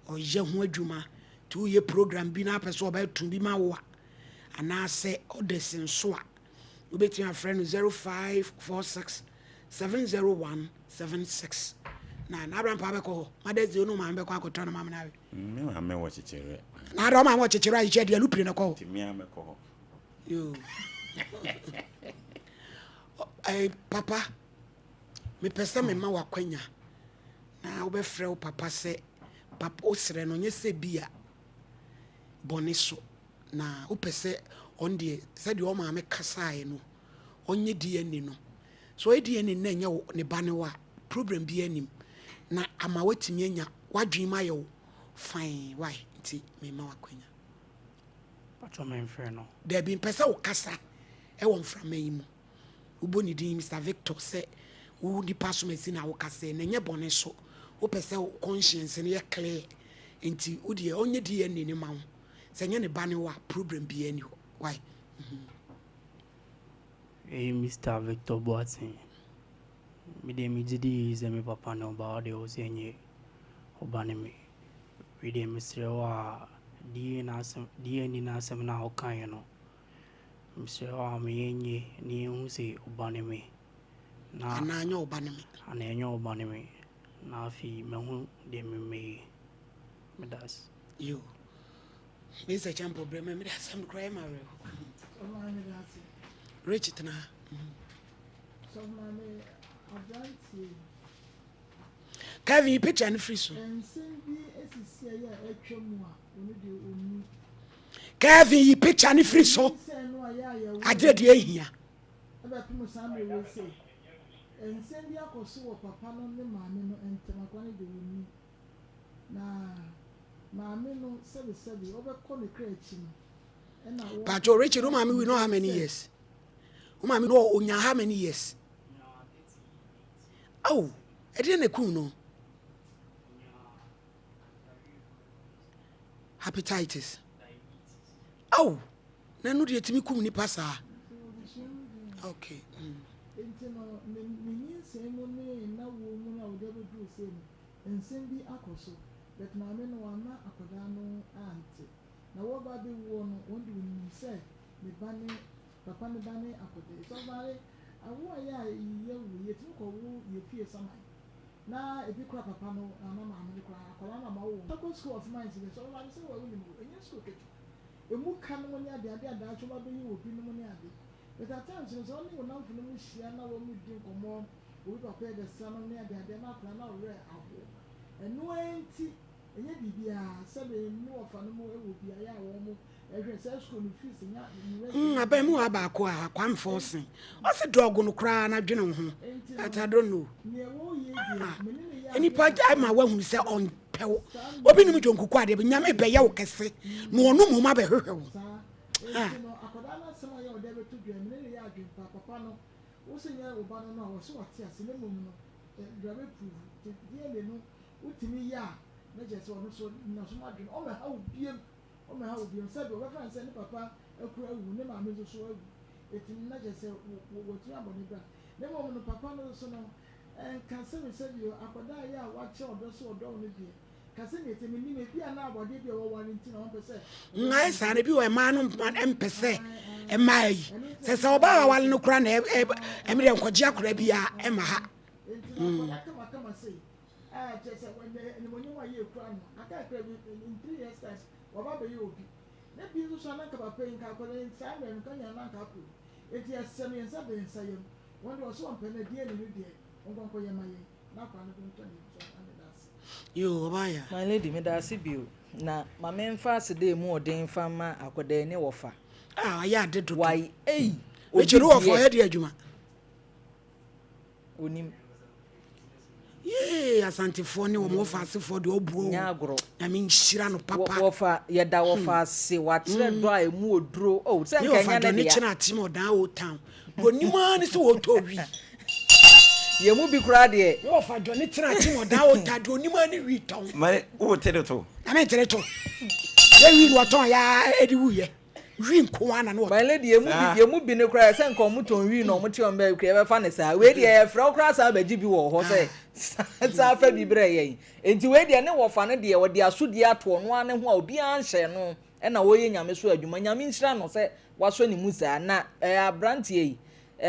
oye ho adwuma tu ye program bi na person oba tu bi ma wo ana se odesin so a obetia friend 0546 70176 na abram pa be ko madezi onu ma be ko akotro na ma na we me ma me wo chechere na do ma wo chechere a je de lupire na ko ti me ame ko yo ai papa me pesa me ma wakwanya na wo be frɛ wo papa se papa osre no nye se bia boniso na wo pese on de se de o ma me kasae no onye die ni no so e die ni na nya wo ne ba ne wa problem bi anim na ama watimi anya wadwen ma yo fine why nti me ma wakwanya pacho me mfre no there be pese wo kasa e wo mfra ma yimu ubo ni din Mr Victor se wo di paso me si na wo kasa na nya boniso wo pese conscience ne clear nti wo de onye die ni ne ma wo se nya ne ba ne wa problem bi ani why Mr Victor Boateng me de me didi ze me papa no ba de o se nye obane me we de misre wa die ni na asem na ho kan no misre wa me nye ni hu se obane me na ananya obane me na fi me hu de me das you me se chan problem me das am cry ma re rich tana so mama adanti Kevin picture and free so ensembi esisi ya etwemu a onu de onu Kevin picture and free so agre de ehia aba pimu sam we say ensembi akoso wo papa no ne maame no entema kwa ne de onu na maame no sebi obekọ ne kra echi no na wo but your rich maame we know how many years maame no onya how many years oh e dey na ku no hepatitis oh na no de timi kum ni pasa okay entema menyi semo ne na wo mu na wo de do se no ensembi akoso but maame no wana akoda no ante na wo ba be wo no wo de ni se me bane papa me bane akoda so bare awo ya ye wo ye ti ko wo ye fie samai na ebi kura papa no ama maame kura akola na ma wo school of mines so bare se wo ni mo enye school ketu emu kan mo ni ade ada chuma be yi obi no mo ni ade but at times so only wo na mfu no mu hia na wo mu di komo wo papa de sama ni ade na akora na wo re awo enu enti enye bibia sebe mu ofa no mu ewo bia ya wo mu ehwe se school no fees nya aba mu aba ko a kwam forcing o se dog no kra na dwene ho but I don't know ne wo ye bia menene ya any part I ma wa hu se on pew obi nim jonku kwa de nyame be ye wo kese no onu mu ma be hwehwe wo no akoda na sema ye ode betu dwa me ne ya adwen papa no wo se nya oba no na wo se wate ase ne mum no dwa be prove die le no utimi ya na je se ono so na so ma dwen o me ha obiem said we friend say ne papa akura wu ne ma me so awu etimi na je se wo tu aboni bra ne mum no papa no so no can say we said you akoda ya wa che odo so odo no bi kase ne temi ni me bia na abode bia wo warranty na won pese ngai sa ne bi wo ma no empese e mai se se oba wa wale no kura na e me de nkogye akura bia e ma ha kama say just when the money wa ye kura no aka kura bi in 3 years time wa ba be ye obi na bi so na ka papa in ka ko le sa na nka nya na ka ku eti asem yen sa be nsayem won do so ampe na die ne die won ko ye maye na kwa no to ni so yo baya my lady me da sibio na mama mfa asede mu odin fa ma akoda ni wofa ya de do why we chiru wofa he de adwuma onim asantifo ni wo mo fa asefo de obuo nyagro na me nshira no papa wofa ye da wofa se watre do a emu oduro se nka nya na dia ni china tim odan o town onima ni se wo to wi ye mu bi kura de yo fa jo ni tena tim odan o tade onima ni wi ton mane wo tere to na me tere to ye wi no ton ya edi wuye wi nko ana no my lady ye mu bi ne kura se nka omuton wi no omuti on be kura be fa ne sa we de ye fra kura sa ba gi bi wo ho se sa fa bi bre ye enti we de ne wo fa ne de wo de asodi ato no ane ho a obi an hye no e na wo ye nyame so adwuma nyame nhira no se waso ni musa na abrantie yi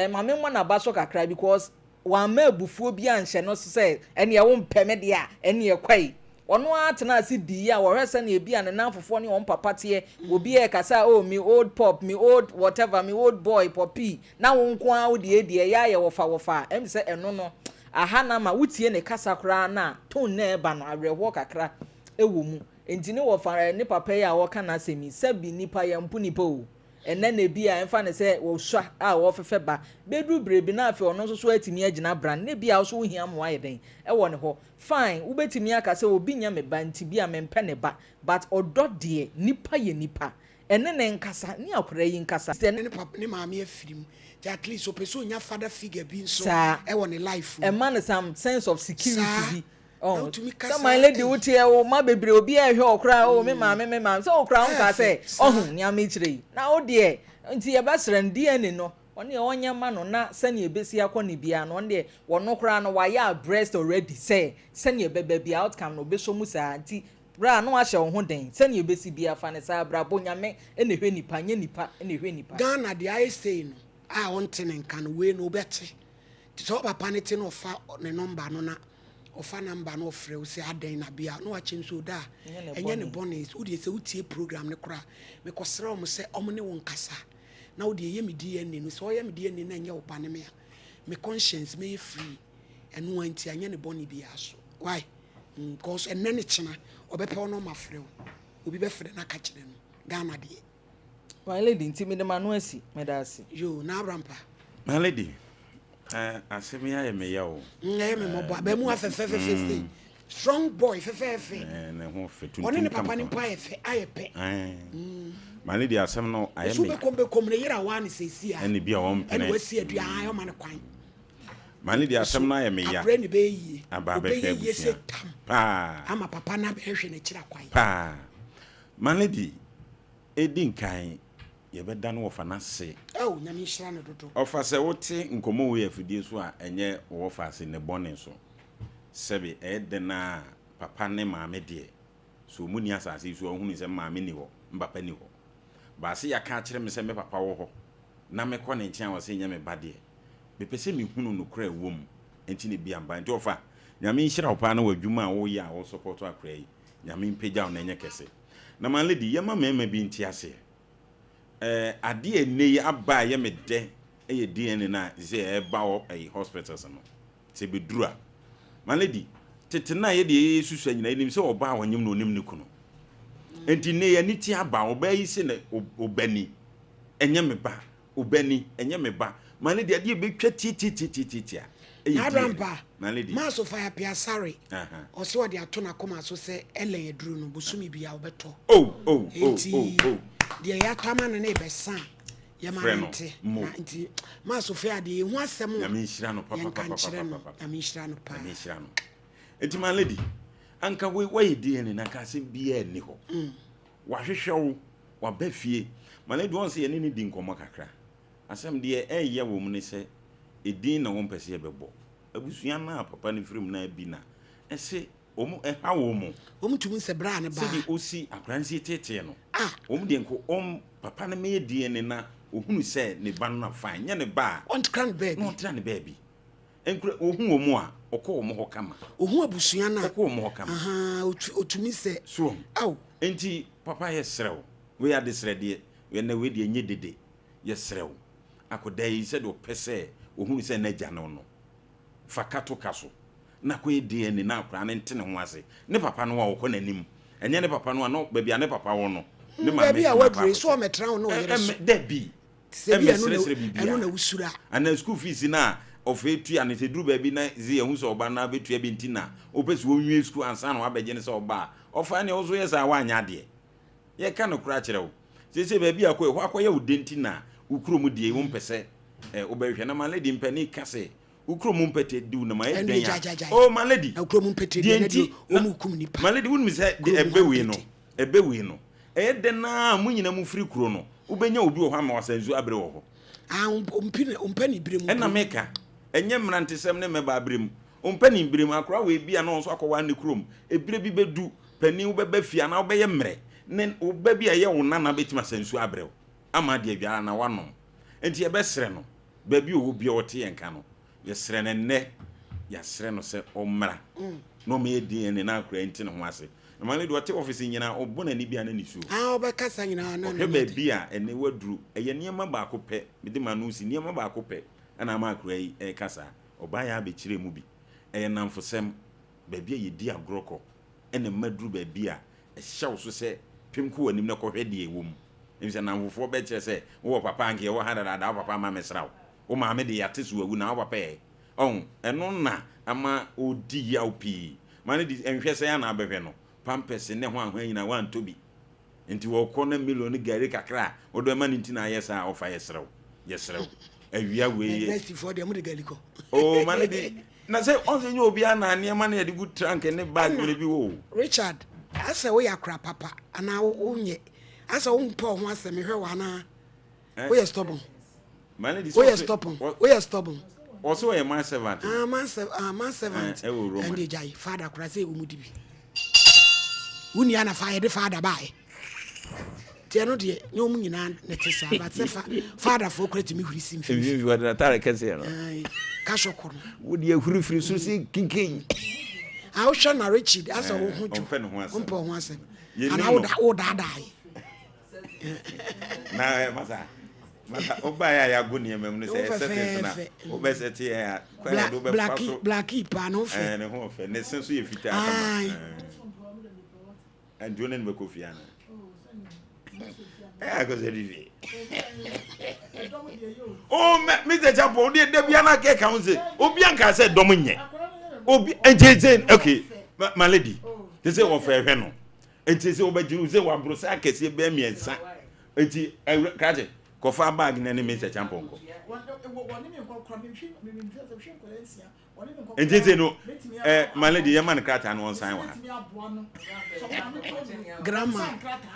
mame mo na ba so kakra because wa ma bufuo bi anhye no se ene ye wo mpeme de a ene ye kwai ono atena ase di ya wo hwese na ebi an na fofo ne won papa te obi e kasa oh me old pop me old whatever me old boy poppy na wo nko a wo de ya ye wofa em se eno no aha na ma wutie ne kasa kra na ton na eba no awerho kakra ewo mu enti ne wofa ne papa ya wo kana asemi sabi nipa ya mpu nipa o enne na bi a emfa ne se wo hwa a wo fefe ba bedru brebi na afi ono so atimi agina brand ne bi a so hia mo aye den e wo ne ho fine wo betimi aka se obi nya me ba nti bi a me mpe ne ba but odo de nipa ye nipa enne ne nkasa ni akora yi nkasa ne papa ne maame afirim at least opeso nya father figure bi nso e wo ne life e man some sense of security bi oh so my lady wutie o ma bebre obi ehwe okra o me maame so okra nka se ohun nya me kire na o de nti ye basran DNA no one onya ma no na sane ebesi akone bia no onde wono kra no wa ya breast already say sane beba bia outcome no beso mu sa nti bra no ahye wo ho den sane ebesi bia fa ne sa bra bo nyame ene hwe nipa nya nipa ene hwe nipa Ghana the I say no a wonte ne nka no we no beti so papa ne ti no fa ne number no na ofa number no frɛ wo se adan na bia no wache nso da enye ne bonus wo de se utie program ne kora me kosra o mo se o mo ne won kasa na wo de ye me DNA no so ye me DNA na enye wo pa ne me me conscience me free eno anti enye ne bonus bia so why because enne ne chena obepe ono ma frɛ wo obi be frɛ na ka kire no Ghana de my lady nti me de manu asi me da asi yo na rampa my lady asemi ya me ya o me mo ba mu afefefefe strong boy fefefe ne ho fetu oni ne papa ni pa efe ayepe my lady asem no aye me so be kom ne yira wa ne sesi a ene bia won pene ene wasi adua ayo ma ne kwan my lady asem no aye me ya abre ne be yi aba be fe busia ama papa na be hwe ne kira kwan my lady edin kan ye be dan wo fa na se oh na mi hira no dodo ofa se wote nkomo we afidie so a enye wo fa se ne bone so sebe de na papa ne maame de so mu ni asase so ohunu se maame ni ho mbapa ni ho ba se ya ka kire me se me papa wo ho na me ko ne nkian wo se nya me ba de me pese me hunu no kra wom enti ne bia mba enti ofa nyame nhira wo pa na wadwuma a wo ya wo support akra yi nyame mpagya wo na enye kese na man lady yema mema bi nti ase ade ene aba ye me de eye DNA na ze e ba wo hospitals no se bedura man lady tetena ye de susu anyina enim se oba wanyem no onim ne kuno enti ne ye niti aba oba yi se ne obani enye me ba obani enye me ba man lady ade be twa tititia na rampa my lady maso fire piasare o se wo de ato na koma so se ele eduru no bosumi bia obeto oh de ya tama no na ebesa ya manante na nti maso fire de hu asem ya minhira no papa ya minhira no pa enti my lady anka we die ne na ka se bia ni ho wa hwehwe wo wa ba fie my lady won se ye ni di nkomo kakra asem de eye wo mu ne se edin na won pese ye bebo abusua na papa ne firim na bi na ese omu ha wo mu tumi se bra ne ba se di osi akransi tete no de nko papa ne me die ne na ohunu se ne ba na fine nya ne ba on kran baby no tra ne baby enkure ohun wo mu a okọ wo ho kama ohun abusua na okọ wo ho kama otumi se so enti papa ye serew we ya de serede we na we de nye dede ye serew akoda yi se do pese ohun se na gya no fakato kaso na ko edi eni na akra ne ntene ho ase ne papa no wa wo nanim enye ne papa no no bia ne papa wo no ne ma me bia wadre so o metra wo no yere so da bi se bia no na usura ana school fees na of etu ane se duru ba bi na zi ehun so oba na betu bi ntina opesi wo nwie school ansa na wabegye ne se oba ofa ne ozo ye sa wa anya de ye ka no kura kire wo se ba bi akọ akoye wo dentina ukrom die wo mpese obehwe na ma lady mpani kase ukrom mpete du na ma eden oh my lady ukrom mpete du o mu kum nipa my lady wonu mi se ebewi no eden na munyina mu firi kuro no ubenya obi wo ha ma wasanzu abre wo ho umpani biremu ena meka enye mrantesem ne meba biremu umpani biremu akora we bia no so akwa ne krom ebire bi bedu pani wo beba fia na wo beye mre ne wo ba bia ye wo nana betima sanzu abre wo ama de bia na wanom enti ebesere no ba bi wo bia wote yenka no yesere ne ya sere no se omra no me edi ene na akora enti ne ho ase mali do te office nyina obona ni bia na nisu obekasa nyina na na be bia ene waduru eye niema ba ko pe mede manusi niema ba ko pe ana ma akora yi kasa oba ya be kire mu bi eye namfosem ba bia ye di agroko ene maduru ba bia hyew so se pemku anim na ko hwede ewom emse namfofo be kire se wo papa anke wo hadada da papa ma mesrawo wo ma me de yate so awu na wo papa eno na ama odi ya opi mane di enhwe se ya na abehwe no pampers ne ho ahwan nyina wan tobi enti wo kɔ na million gari kakra wo do ma nti na yesa ofa yesrew awia we next for dem de gari ko oh mane di na se onse nyo obi ana ne ma na de good trunk ne bag ne bi wo Richard asa wo yakra papa ana wo nye asa wo mpo ho asem hwe wa na wo ye stubborn mane di wo ye stubborn also a man servant man servant and the jai father kura say umudibi wuni ana fa yede father bai tie no de nyom nyina ne tesa but say father for kura timi huri sim fi you are that are kase no ka shokoro wodi ahuri firi so say kinkin a wo hwa na Richard asa wo hu ju mpo ho asem ana wo da na masa oba ya go ne mem no say set na obeseti ya kwala do be paso black pa no fe ne ho fe ne senso ye fita kama and jonen be kofiana go say divi oh Mr. Chapo de bia na ke kan say obi anka say dom nye obi enjejen okay my lady they say wo fe hwe no enti say obajiru say wa bro say akese be miensa enti kaje kofa bag na ne Mr. Chapo nko enjeje no my lady yaman krata no on sign wa grandma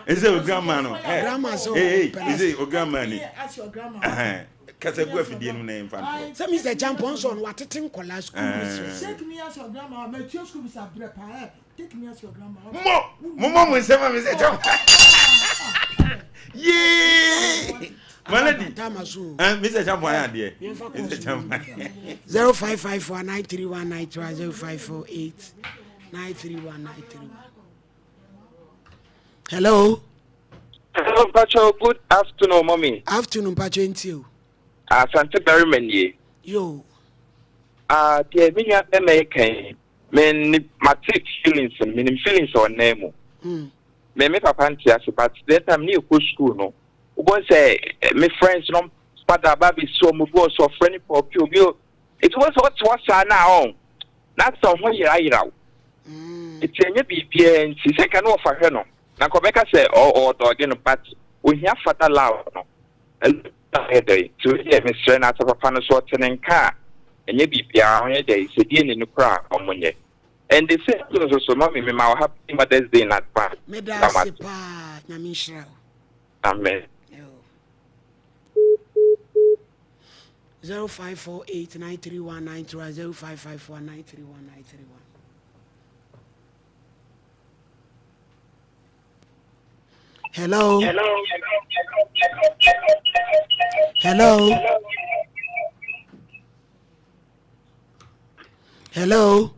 is it grandma no grandma so is it grandma ni kasa go afidie no na infant so Mr. Chapo so no wateten kola school take me as your grandma my school is a prepare take me as your grandma mo say Mr. Chapo yeah Malady Mr. Chapo ya de Mr. Chapo 055493193054893193 Hello Pacho, good afternoon, mommy. Afternoon, Pacho, and you. Santa Berryman, yo. The Minya American, men, my feelings and meaning feelings or name. Me make a panty as but that I'm new school, no. One say, my friends, no, but the baby so move so friendly for you. It was now. That's all I know. It's a BPA and she said, "Can offer her no." Now, Quebec say, "Oh, dog in a pat." We have fat loud. And day to hear Miss Renata of a Panasotan and car. And ye BPA on your day, sitting in the crowd on one year. And they said, "So, mommy, my happy Mother's Day not bad." Medasipa, Namishra. Amen. 0548-931-931 0554-931-931. Hello. Hello. Hello.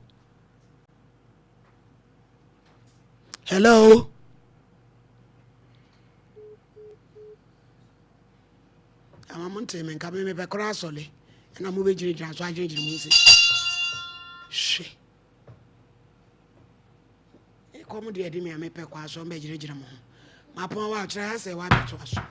Hello. Amamonte men kame me be kora sole na mo be jira so ajira mu se she e komo de me ame pe kwa so be jira mo ma pon wa tra se wa be to so